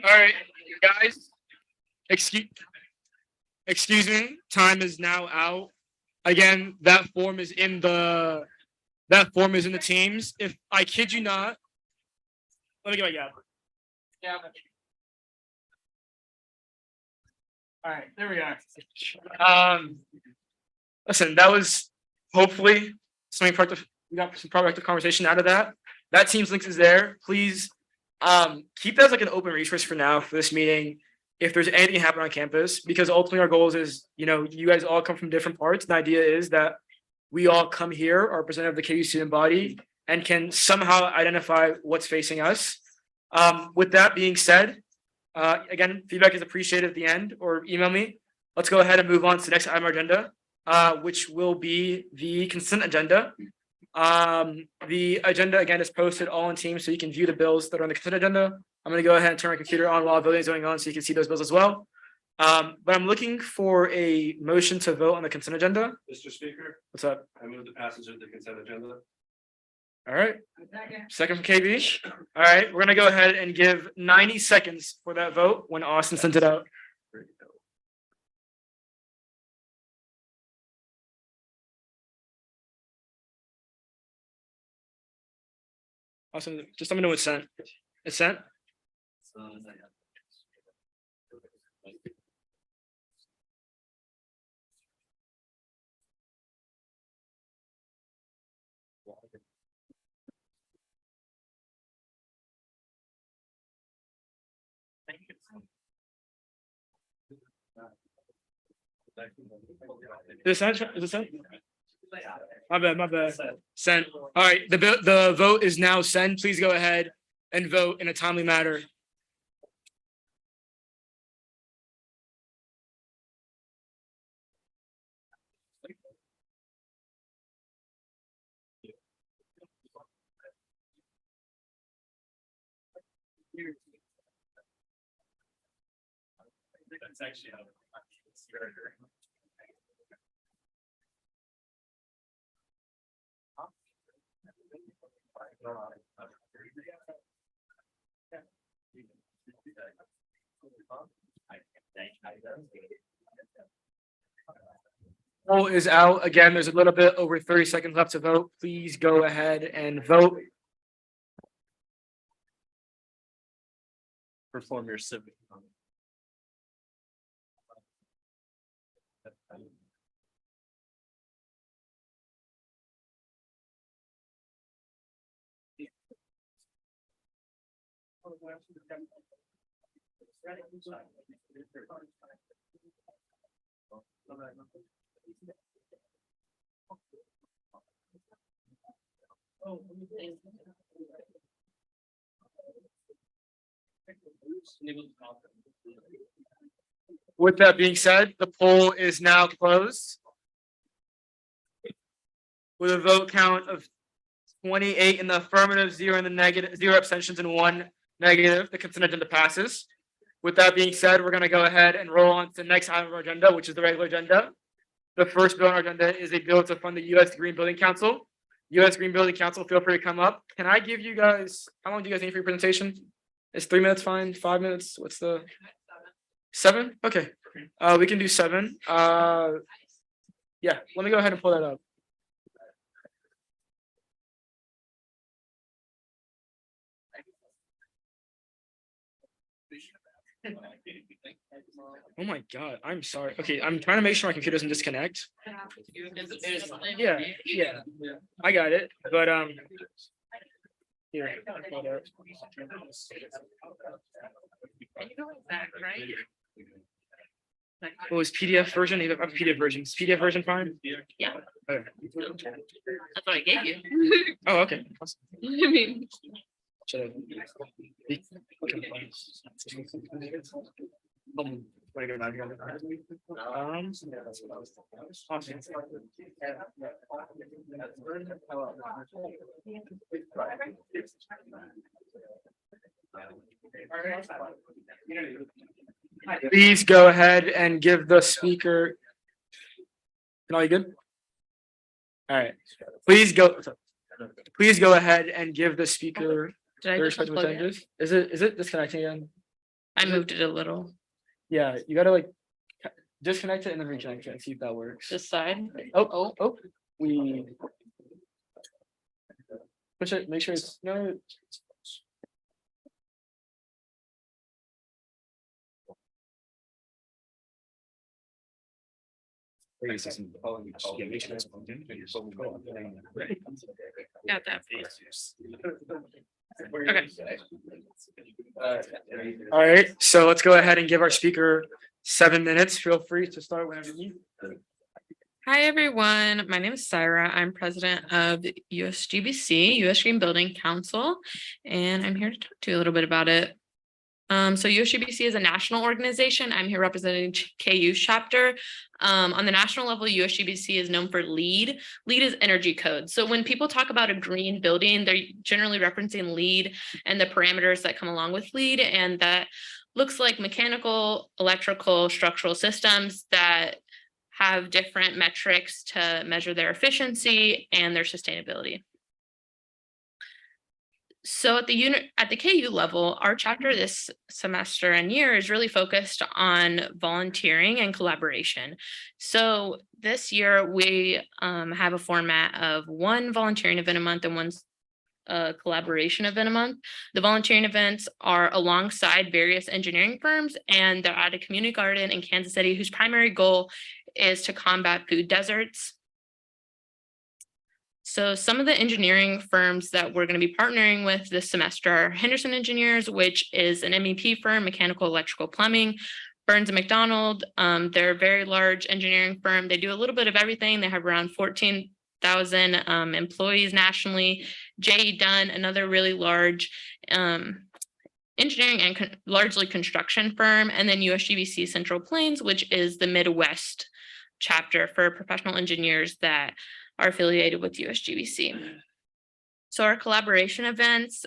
[SPEAKER 2] All right, guys. Excuse me, time is now out. Again, that form is in the teams. If I kid you not. Let me get my gavel. Yeah. All right, there we are. Listen, that was hopefully something productive. We got some productive conversation out of that. That Teams link is there. Please keep that as like an open resource for now for this meeting. If there's anything happening on campus, because ultimately our goals is, you guys all come from different parts. The idea is that we all come here, are representative of the KU student body, and can somehow identify what's facing us. With that being said, again, feedback is appreciated at the end, or email me. Let's go ahead and move on to the next item on our agenda, which will be the consent agenda. The agenda again is posted all in Teams, so you can view the bills that are on the consent agenda. I'm going to go ahead and turn my computer on while voting is going on, so you can see those bills as well. But I'm looking for a motion to vote on the consent agenda.
[SPEAKER 5] Mr. Speaker,
[SPEAKER 2] What's up?
[SPEAKER 5] I move the passage of the consent agenda.
[SPEAKER 2] All right. Second from KB. All right, we're gonna go ahead and give 90 seconds for that vote when Austin sent it out. Austin, just let me know what's sent. It's sent? Is it sent? Is it sent? My bad. Sent. All right, the vote is now sent. Please go ahead and vote in a timely manner. That's actually how it's Poll is out. Again, there's a little bit over 30 seconds left to vote. Please go ahead and vote.
[SPEAKER 5] Perform your civic.
[SPEAKER 2] With that being said, the poll is now closed. With a vote count of 28 in the affirmative, 0 in the negative, 0 abstentions and 1 negative, the consent agenda passes. With that being said, we're going to go ahead and roll on to the next item of our agenda, which is the regular agenda. The first bill on our agenda is a bill to fund the U.S. Green Building Council. U.S. Green Building Council, feel free to come up. Can I give you guys, how long do you guys need for your presentation? Is 3 minutes fine? 5 minutes? What's the? 7? Okay. We can do 7. Yeah, let me go ahead and pull that up. Oh my God, I'm sorry. Okay, I'm trying to make sure my computer doesn't disconnect. Yeah, yeah, I got it, but here. What was PDF version? You have a PDF version. Is PDF version fine?
[SPEAKER 10] Yeah.
[SPEAKER 2] Okay.
[SPEAKER 10] That's what I gave you.
[SPEAKER 2] Oh, okay. Awesome.
[SPEAKER 10] I mean,
[SPEAKER 2] Should I- Wait, go back here. Awesome. Please go ahead and give the speaker. Are you good? All right, please go ahead and give the speaker
[SPEAKER 10] did I
[SPEAKER 2] their
[SPEAKER 10] just
[SPEAKER 2] respective
[SPEAKER 10] unplug it?
[SPEAKER 2] attendance. Is it disconnecting again?
[SPEAKER 10] I moved it a little.
[SPEAKER 2] Yeah, you gotta like disconnect it and then reconnect it and see if that works.
[SPEAKER 10] This side.
[SPEAKER 2] Oh, we. Push it, make sure it's, no.
[SPEAKER 10] Got that face. Okay.
[SPEAKER 2] All right, so let's go ahead and give our speaker 7 minutes. Feel free to start whenever you need.
[SPEAKER 10] Hi, everyone. My name is Syra. I'm president of USGBC, US Green Building Council, and I'm here to talk to you a little bit about it. So USGBC is a national organization. I'm here representing KU chapter. On the national level, USGBC is known for LEED. LEED is energy code. So when people talk about a green building, they're generally referencing LEED and the parameters that come along with LEED. And that looks like mechanical, electrical, structural systems that have different metrics to measure their efficiency and their sustainability. So at the KU level, our chapter this semester and year is really focused on volunteering and collaboration. So this year we have a format of one volunteering event a month and one collaboration event a month. The volunteering events are alongside various engineering firms, and they're at a community garden in Kansas City whose primary goal is to combat food deserts. So some of the engineering firms that we're going to be partnering with this semester are Henderson Engineers, which is an MEP firm, mechanical, electrical, plumbing. Burns and McDonald, they're a very large engineering firm. They do a little bit of everything. They have around 14,000 employees nationally. J.E. Dunn, another really large engineering and largely construction firm. And then USGBC Central Plains, which is the Midwest chapter for professional engineers that are affiliated with USGBC. So our collaboration events,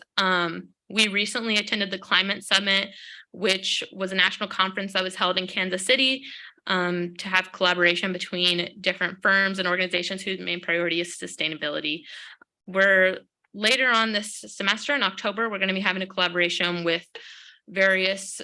[SPEAKER 10] we recently attended the Climate Summit, which was a national conference that was held in Kansas City to have collaboration between different firms and organizations whose main priority is sustainability. We're later on this semester in October, we're going to be having a collaboration with various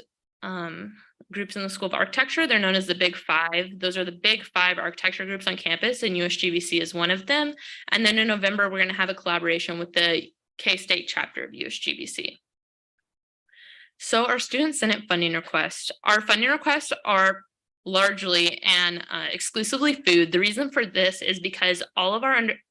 [SPEAKER 10] groups in the School of Architecture. They're known as the Big Five. Those are the Big Five architecture groups on campus, and USGBC is one of them. And then in November, we're going to have a collaboration with the K-State chapter of USGBC. So our Student Senate funding requests. Our funding requests are largely and exclusively food. The reason for this is because all of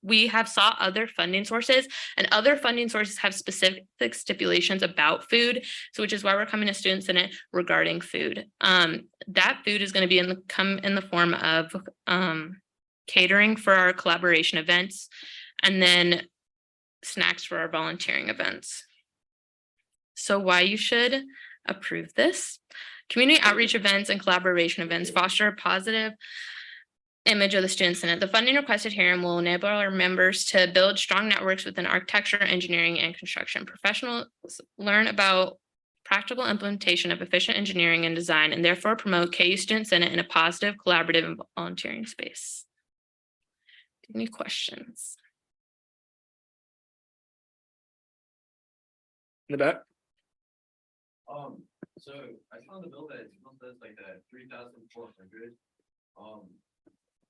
[SPEAKER 10] we have sought other funding sources, and other funding sources have specific stipulations about food. So which is why we're coming to Student Senate regarding food. That food is going to be come in the form of catering for our collaboration events, and then snacks for our volunteering events. So why you should approve this? Community outreach events and collaboration events foster a positive image of the Student Senate. The funding requested here will enable our members to build strong networks within architecture, engineering, and construction. Professionals learn about practical implementation of efficient engineering and design, and therefore promote KU Student Senate in a positive, collaborative, and volunteering space. Any questions?
[SPEAKER 2] In the back.
[SPEAKER 11] So I saw the bill that it says like that 3,400.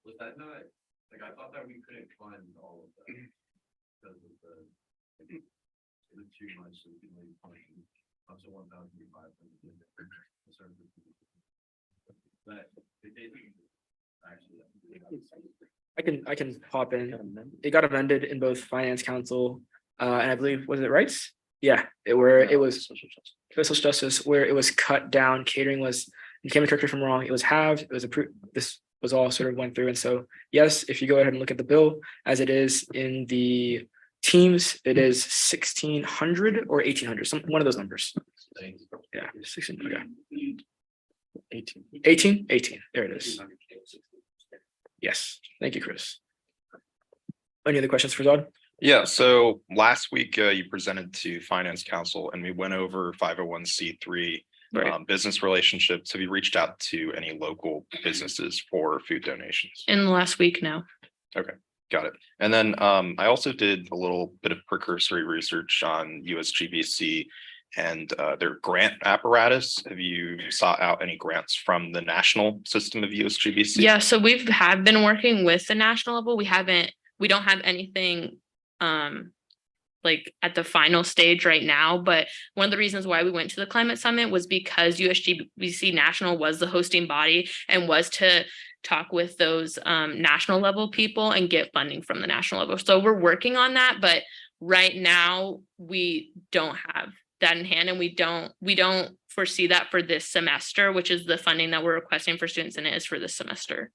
[SPEAKER 11] Was that not, like, I thought that we couldn't fund all of that because of the too much of the function. So But they did actually.
[SPEAKER 2] I can pop in. It got amended in both finance council, and I believe, was it rights? Yeah, it was fiscal justice, where it was cut down, catering was, you can't correct me if I'm wrong, it was halved, it was approved, this was all sort of went through, and so, yes, if you go ahead and look at the bill as it is in the teams, it is 1,600 or 1,800, one of those numbers. Yeah, 16, okay. 18, there it is. Yes, thank you, Chris. Any other questions for Zod?
[SPEAKER 1] Yeah, so last week you presented to Finance Council and we went over 501c3
[SPEAKER 10] Right.
[SPEAKER 1] business relationships. Have you reached out to any local businesses for food donations?
[SPEAKER 10] In the last week now.
[SPEAKER 1] Got it. And then I also did a little bit of precursory research on USGBC and their grant apparatus. Have you sought out any grants from the national system of USGBC?
[SPEAKER 10] Yeah, so have been working with the national level. We don't have anything like at the final stage right now, but one of the reasons why we went to the climate summit was because USGBC National was the hosting body and was to talk with those national level people and get funding from the national level. So we're working on that, but right now we don't have that in hand, and we don't foresee that for this semester, which is the funding that we're requesting for students, and it is for this semester.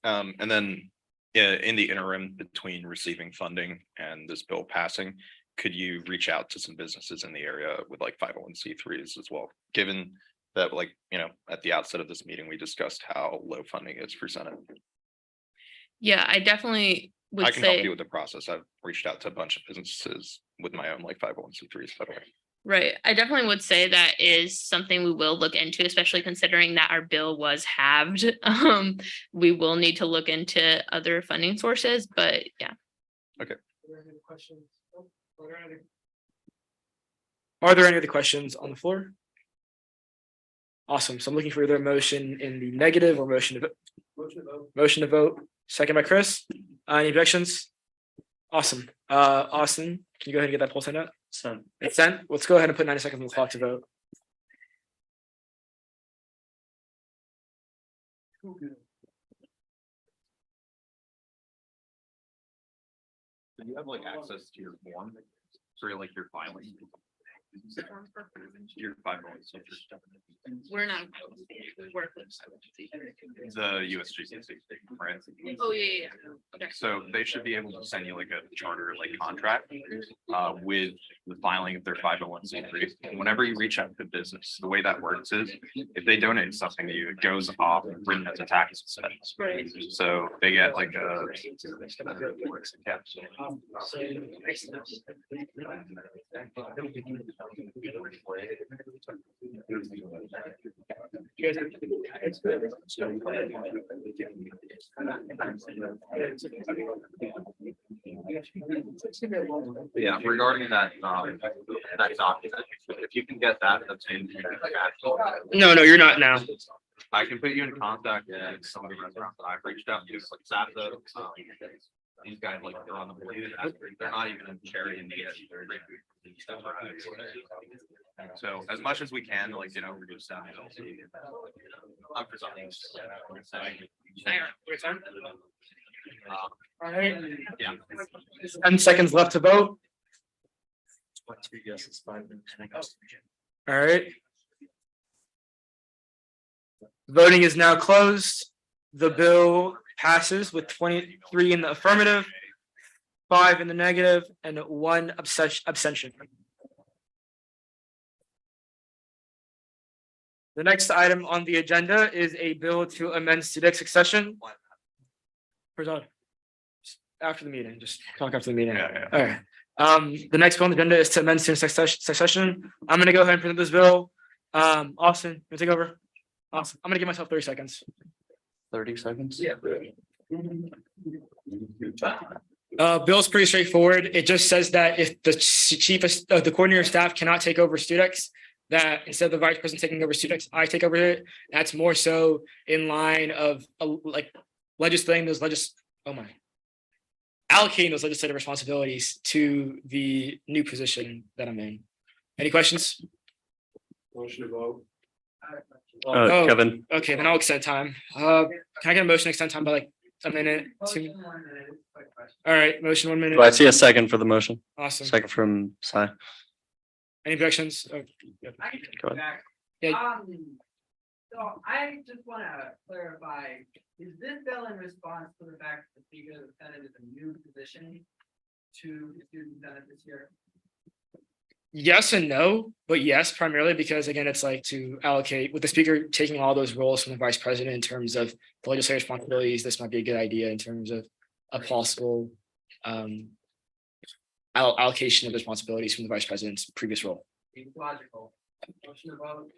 [SPEAKER 1] And then in the interim between receiving funding and this bill passing, could you reach out to some businesses in the area with like 501c3s as well? Given that, like, at the outset of this meeting, we discussed how low funding is for Senate.
[SPEAKER 10] Yeah, I definitely would
[SPEAKER 1] I can help
[SPEAKER 10] say,
[SPEAKER 1] you with the process. I've reached out to a bunch of businesses with my own like 501c3s, by the way.
[SPEAKER 10] right, I definitely would say that is something we will look into, especially considering that our bill was halved. We will need to look into other funding sources, but yeah.
[SPEAKER 2] Are there any other questions on the floor? Awesome. So I'm looking for either a motion in the negative or motion to vote. Motion to vote. Second by Chris. Any objections? Awesome. Austin, can you go ahead and get that poll sent out? It's sent. Let's go ahead and put 90 seconds on the clock to vote.
[SPEAKER 1] Do you have like access to your form? Sorry, like your filing? Your 501c3.
[SPEAKER 10] We're not.
[SPEAKER 1] The USGBC, right?
[SPEAKER 10] Oh, yeah. Okay.
[SPEAKER 1] So they should be able to send you like a charter, like contract, with the filing of their 501c3. And whenever you reach out to business, the way that works is if they donate something to you, it goes off and written as a tax expense.
[SPEAKER 10] Right.
[SPEAKER 1] So they get like a. Yeah, regarding that document, if you can get that, that's in.
[SPEAKER 2] No, you're not now.
[SPEAKER 1] I can put you in contact with some of the restaurants that I've reached out to, like Zapdo. These guys, like, they're on the board. They're not even in charity and so as much as we can, like, reduce that. I'm for something.
[SPEAKER 2] All right.
[SPEAKER 1] Yeah.
[SPEAKER 2] 10 seconds left to vote. All right. Voting is now closed. The bill passes with 23 in the affirmative, 5 in the negative, and 1 abstention. The next item on the agenda is a bill to amend student succession. After the meeting, just talk after the meeting.
[SPEAKER 1] Yeah.
[SPEAKER 2] All right. The next bill on the agenda is to amend student succession. I'm gonna go ahead and present this bill. Austin, you take over. Awesome. I'm gonna give myself 30 seconds.
[SPEAKER 6] 30 seconds?
[SPEAKER 2] Yeah. Bill's pretty straightforward. It just says that if the the coordinator of staff cannot take over StudX, that instead of the vice president taking over StudX, I take over it. That's more so in line of like legislating those allocating those legislative responsibilities to the new position that I'm in. Any questions?
[SPEAKER 5] Motion to vote.
[SPEAKER 2] Oh.
[SPEAKER 8] Kevin,
[SPEAKER 2] Okay, then I'll extend time. Can I get a motion to extend time by like a minute? Two? All right, motion 1 minute.
[SPEAKER 8] do I see a second for the motion?
[SPEAKER 2] Awesome.
[SPEAKER 8] Second from Sai.
[SPEAKER 2] Any objections? Oh, yeah.
[SPEAKER 8] Go ahead.
[SPEAKER 2] Yeah.
[SPEAKER 12] So I just wanna clarify, is this bill in response to the fact that the Speaker of the Senate is a new position to the student senate this year?
[SPEAKER 2] Yes and no, but yes, primarily because again, it's like to allocate with the speaker taking all those roles from the vice president in terms of the legislative responsibilities, this might be a good idea in terms of a possible allocation of responsibilities from the vice president's previous role.
[SPEAKER 12] Seems logical. Motion to vote.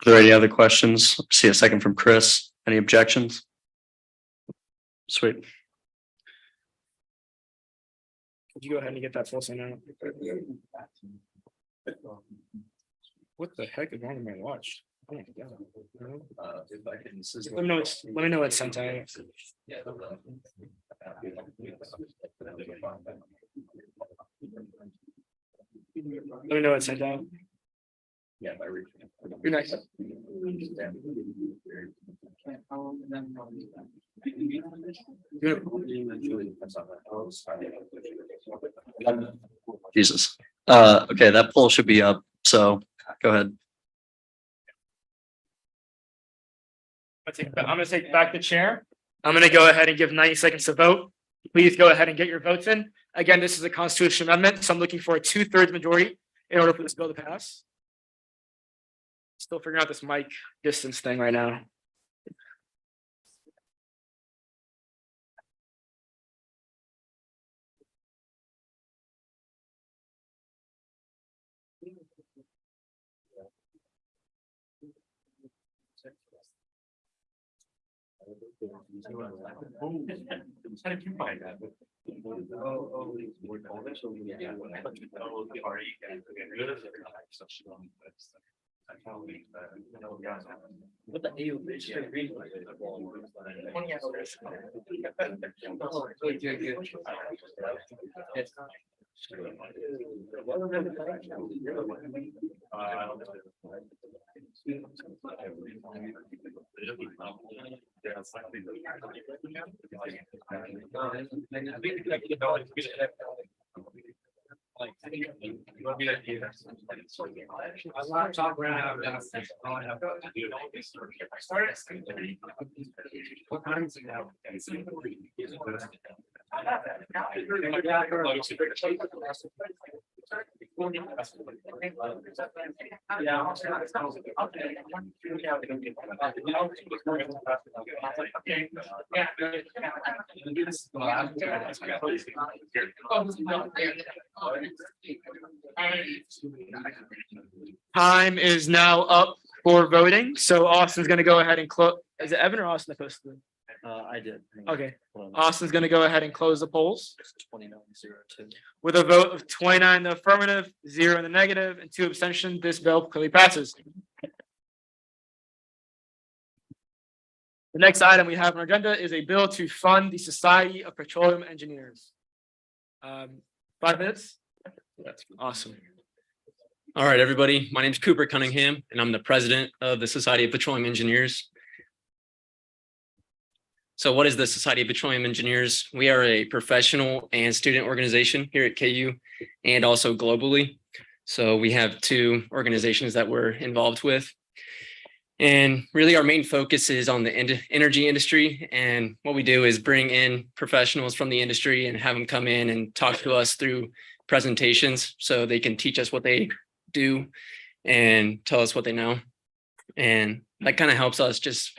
[SPEAKER 8] Are there any other questions? See a second from Chris. Any objections? Sweet.
[SPEAKER 2] Could you go ahead and get that full sign out? What the heck is wrong with my watch? Oh my God. Let me know it's sent out. Let me know it's sent out.
[SPEAKER 11] Yeah, by reaching.
[SPEAKER 2] You're next.
[SPEAKER 8] Jesus. Okay, that poll should be up. So go ahead.
[SPEAKER 2] I'm gonna take back the chair. I'm gonna go ahead and give 90 seconds to vote. Please go ahead and get your votes in. Again, this is a constitutional amendment, so I'm looking for a 2/3 majority in order for this bill to pass. Still figuring out this mic distance thing right now.
[SPEAKER 11] How did you find that? What the
[SPEAKER 2] Time is now up for voting, so Austin's gonna go ahead and close. Is it Evan or Austin that posted?
[SPEAKER 8] I did.
[SPEAKER 2] Okay, Austin's gonna go ahead and close the polls
[SPEAKER 8] 2902.
[SPEAKER 2] with a vote of 29 in the affirmative, 0 in the negative, and 2 abstentions. This bill clearly passes. The next item we have on our agenda is a bill to fund the Society of Petroleum Engineers. 5 minutes? That's awesome.
[SPEAKER 13] All right, everybody. My name is Cooper Cunningham, and I'm the president of the Society of Petroleum Engineers. So what is the Society of Petroleum Engineers? We are a professional and student organization here at KU and also globally. So we have 2 organizations that we're involved with. And really our main focus is on the energy industry. And what we do is bring in professionals from the industry and have them come in and talk to us through presentations so they can teach us what they do and tell us what they know. And that kind of helps us just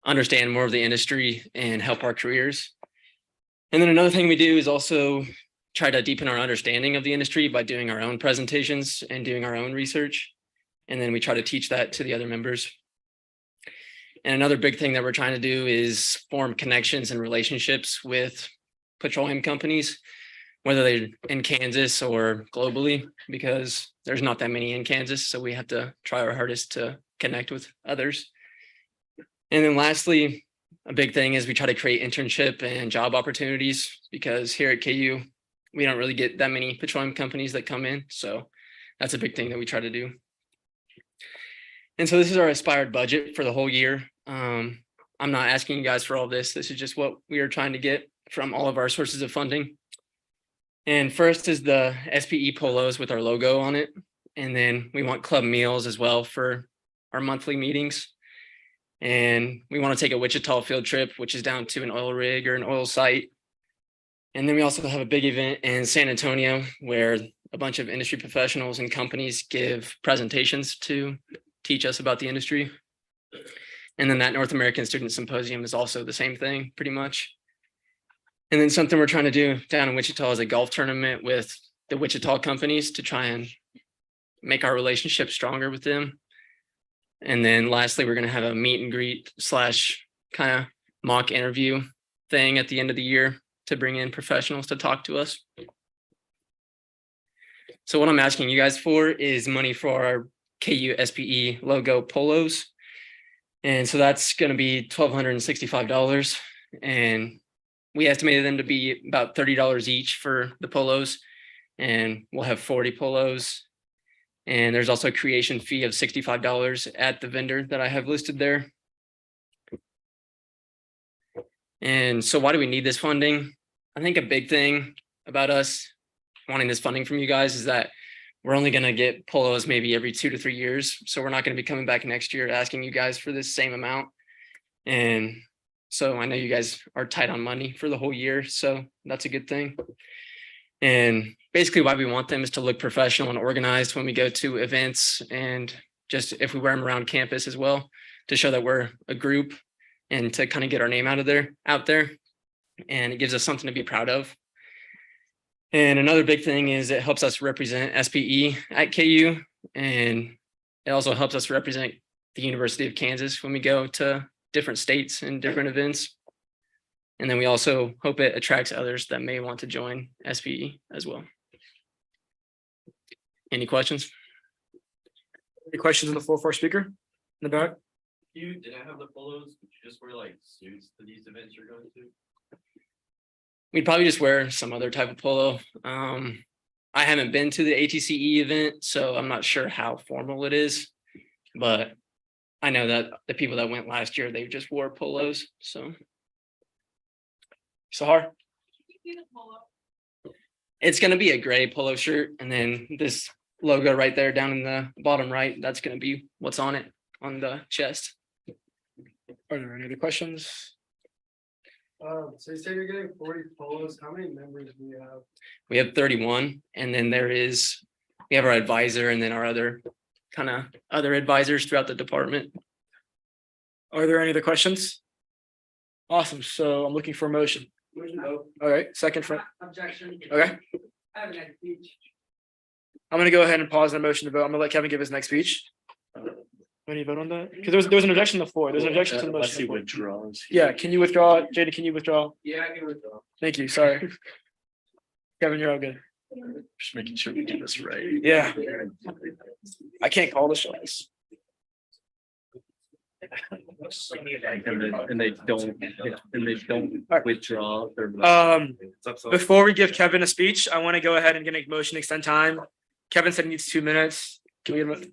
[SPEAKER 13] understand more of the industry and help our careers. And then another thing we do is also try to deepen our understanding of the industry by doing our own presentations and doing our own research. And then we try to teach that to the other members. And another big thing that we're trying to do is form connections and relationships with petroleum companies, whether they're in Kansas or globally, because there's not that many in Kansas. So we have to try our hardest to connect with others. And then lastly, a big thing is we try to create internship and job opportunities, because here at KU, we don't really get that many petroleum companies that come in. So that's a big thing that we try to do. And so this is our aspired budget for the whole year. I'm not asking you guys for all this. This is just what we are trying to get from all of our sources of funding. And first is the SPE polos with our logo on it. And then we want club meals as well for our monthly meetings. And we want to take a Wichita field trip, which is down to an oil rig or an oil site. And then we also have a big event in San Antonio where a bunch of industry professionals and companies give presentations to teach us about the industry. And then that North American Student Symposium is also the same thing, pretty much. And then something we're trying to do down in Wichita is a golf tournament with the Wichita companies to try and make our relationship stronger with them. And then lastly, we're going to have a meet and greet / kind of mock interview thing at the end of the year to bring in professionals to talk to us. So what I'm asking you guys for is money for our KU SPE logo polos. And so that's going to be $1,265. And we estimated them to be about $30 each for the polos. And we'll have 40 polos. And there's also a creation fee of $65 at the vendor that I have listed there. And so why do we need this funding? I think a big thing about us wanting this funding from you guys is that we're only going to get polos maybe every 2 to 3 years. So we're not going to be coming back next year asking you guys for this same amount. And so I know you guys are tight on money for the whole year. So that's a good thing. And basically why we want them is to look professional and organized when we go to events and just if we wear them around campus as well, to show that we're a group and to kind of get our name out there. And it gives us something to be proud of. And another big thing is it helps us represent SPE at KU. And it also helps us represent the University of Kansas when we go to different states and different events. And then we also hope it attracts others that may want to join SPE as well. Any questions?
[SPEAKER 2] Any questions on the floor for our speaker in the back?
[SPEAKER 11] Did I have the polos? Would you just wear like suits to these events you're going to?
[SPEAKER 13] We'd probably just wear some other type of polo. I haven't been to the ATCE event, so I'm not sure how formal it is, but I know that the people that went last year, they just wore polos. So, Sahar? It's going to be a gray polo shirt, and then this logo right there down in the bottom right, that's going to be what's on it on the chest.
[SPEAKER 2] Are there any other questions?
[SPEAKER 12] So you say you're getting 40 polos. How many members do you have?
[SPEAKER 13] We have 31, and then we have our advisor and then our other advisors throughout the department.
[SPEAKER 2] Are there any other questions? Awesome. So I'm looking for a motion. All right, second for.
[SPEAKER 12] Objection.
[SPEAKER 2] Okay.
[SPEAKER 12] I have a next speech.
[SPEAKER 2] I'm gonna go ahead and pause the motion to vote. I'm gonna let Kevin give his next speech. When you vote on that? Because there was an objection on the floor. There's an objection to the motion.
[SPEAKER 11] Unless he withdraws.
[SPEAKER 2] Yeah, can you withdraw? Jada, can you withdraw?
[SPEAKER 12] Yeah, I can withdraw.
[SPEAKER 2] Thank you, sorry. Kevin, you're all good.
[SPEAKER 11] Just making sure we do this right.
[SPEAKER 2] Yeah. I can't call the shots.
[SPEAKER 11] And they don't withdraw.
[SPEAKER 2] Before we give Kevin a speech, I want to go ahead and get a motion to extend time. Kevin said he needs 2 minutes. Can we get a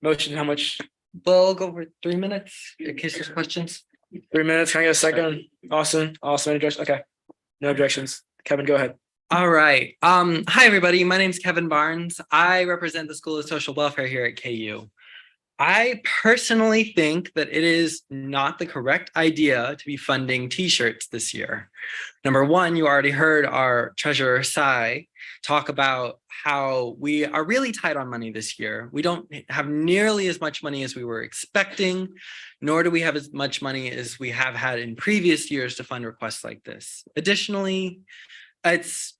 [SPEAKER 2] motion? How much?
[SPEAKER 14] We'll go for 3 minutes in case there's questions.
[SPEAKER 2] 3 minutes. Can I get a second? Awesome. Any objections? Okay. No objections. Kevin, go ahead.
[SPEAKER 14] All right. Hi, everybody. My name is Kevin Barnes. I represent the School of Social Welfare here at KU. I personally think that it is not the correct idea to be funding t-shirts this year. Number one, you already heard our treasurer, Sai, talk about how we are really tight on money this year. We don't have nearly as much money as we were expecting, nor do we have as much money as we have had in previous years to fund requests like this. Additionally, this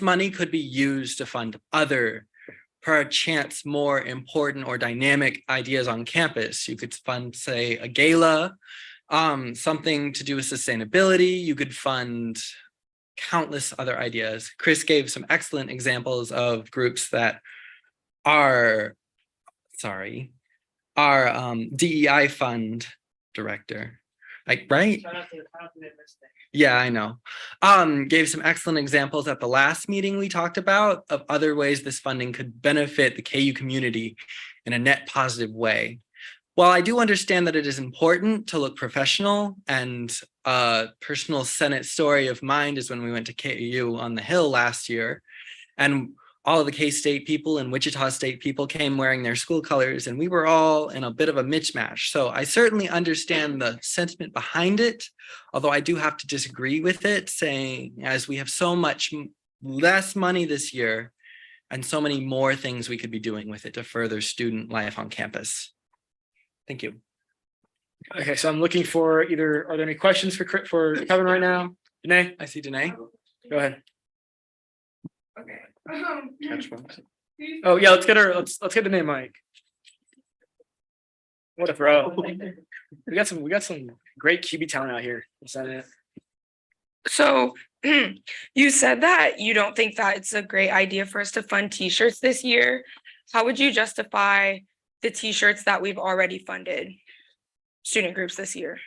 [SPEAKER 14] money could be used to fund other perchance more important or dynamic ideas on campus. You could fund, say, a gala, something to do with sustainability. You could fund countless other ideas. Chris gave some excellent examples of groups that our DEI fund director Like, right? Yeah, I know. Gave some excellent examples at the last meeting we talked about of other ways this funding could benefit the KU community in a net positive way. While I do understand that it is important to look professional, and a personal Senate story of mine is when we went to KU on the Hill last year, and all of the K-State people and Wichita State people came wearing their school colors, and we were all in a bit of a mismatch. So I certainly understand the sentiment behind it, although I do have to disagree with it, saying as we have so much less money this year and so many more things we could be doing with it to further student life on campus. Thank you.
[SPEAKER 2] Okay, so I'm looking for either, are there any questions for Kevin right now? Danae?
[SPEAKER 14] I see Danae.
[SPEAKER 2] Go ahead.
[SPEAKER 7] Okay.
[SPEAKER 2] Oh, yeah, let's get Danae mic. What a throw. We got some great QB talent out here. Is that it?
[SPEAKER 7] So you said that you don't think that it's a great idea for us to fund t-shirts this year. How would you justify the t-shirts that we've already funded student groups this year?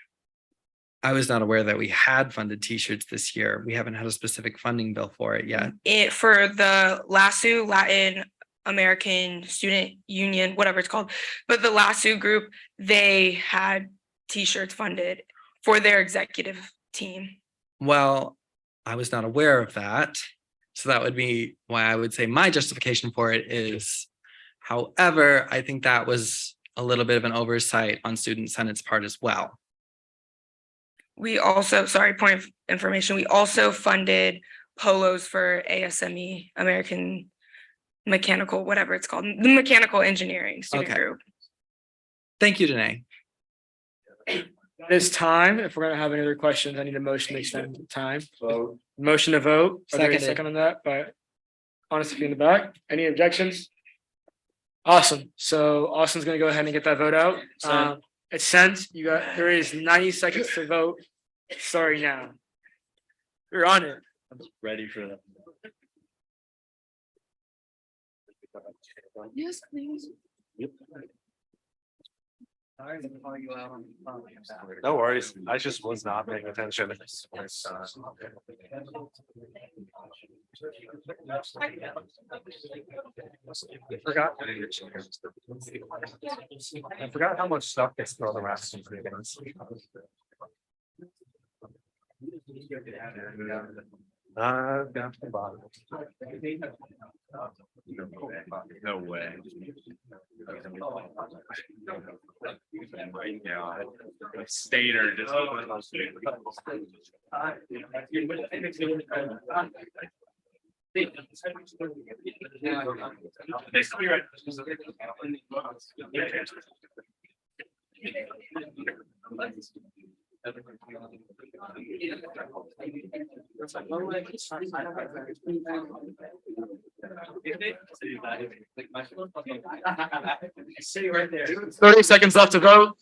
[SPEAKER 14] I was not aware that we had funded t-shirts this year. We haven't had a specific funding bill for it yet.
[SPEAKER 7] For the LASU, Latin American Student Union, whatever it's called, but the LASU group, they had t-shirts funded for their executive team.
[SPEAKER 14] Well, I was not aware of that. So that would be why I would say my justification for it is, however, I think that was a little bit of an oversight on Student Senate's part as well.
[SPEAKER 7] We also, sorry, point of information, we also funded polos for ASME, American Mechanical, whatever it's called, the mechanical engineering student group.
[SPEAKER 14] Thank you, Danae.
[SPEAKER 2] It is time. If we're gonna have any other questions, I need a motion to extend the time. Motion to vote. Are there a
[SPEAKER 14] Seconded.
[SPEAKER 2] second on that by Honestly in the back? Any objections? Awesome. So Austin's gonna go ahead and get that vote out. It's sent. There is 90 seconds to vote. Starting now. You're on it.
[SPEAKER 11] Ready for that.
[SPEAKER 7] Yes, please.
[SPEAKER 5] No worries. I just was not paying attention. I forgot how much stuff gets thrown around. Down to the bottom.
[SPEAKER 11] No way. Stater just.
[SPEAKER 12] See right there.
[SPEAKER 2] 30 seconds left to vote.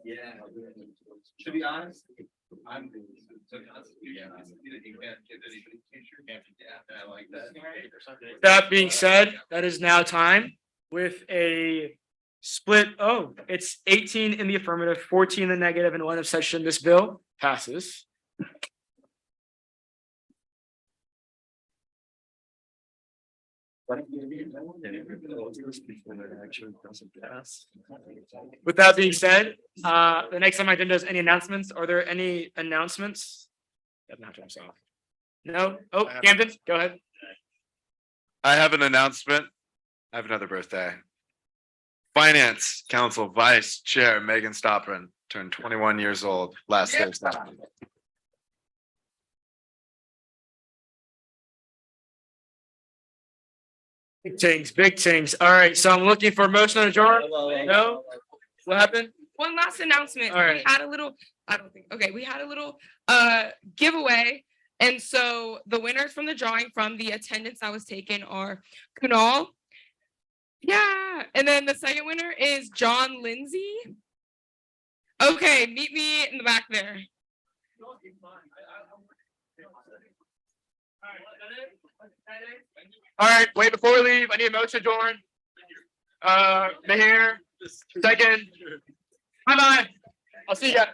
[SPEAKER 12] Yeah. To be honest, I'm.
[SPEAKER 2] That being said, that is now time with a split. Oh, it's 18 in the affirmative, 14 in the negative, and 1 abstention. This bill passes. With that being said, the next on my agenda is any announcements. Are there any announcements? No? Oh, Camden, go ahead.
[SPEAKER 3] I have an announcement. I have another birthday. Finance Council Vice Chair Megan Stopren turned 21 years old last Thursday.
[SPEAKER 2] Big things, big things. All right, so I'm looking for a motion to adjourn. No? What happened?
[SPEAKER 7] One last announcement.
[SPEAKER 2] All right.
[SPEAKER 7] We had a little, we had a little giveaway. And so the winners from the drawing from the attendance that was taken are Kunal. Yeah. And then the second winner is John Lindsay. Okay, meet me in the back there.
[SPEAKER 2] All right, wait, before we leave, I need a motion to adjourn. Mayor, second. Bye-bye. I'll see ya.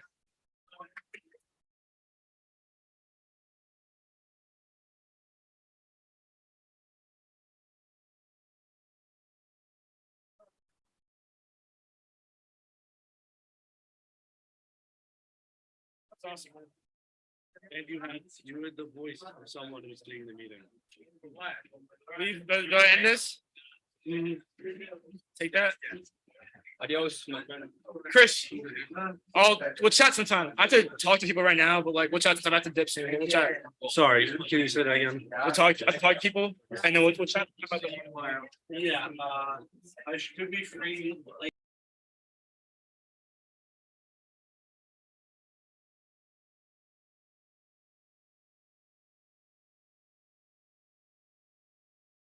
[SPEAKER 5] That's awesome. And you were the voice of someone who's leading the meeting.
[SPEAKER 2] Do I end this? Take that.
[SPEAKER 8] Adios, my friend.
[SPEAKER 2] Chris, we'll chat sometime. I have to talk to people right now, but like, we'll chat sometime. I have to dip soon. We'll chat.
[SPEAKER 5] Sorry, can you say that again?
[SPEAKER 2] I talk to people and then we'll chat.
[SPEAKER 5] Yeah, I should be free.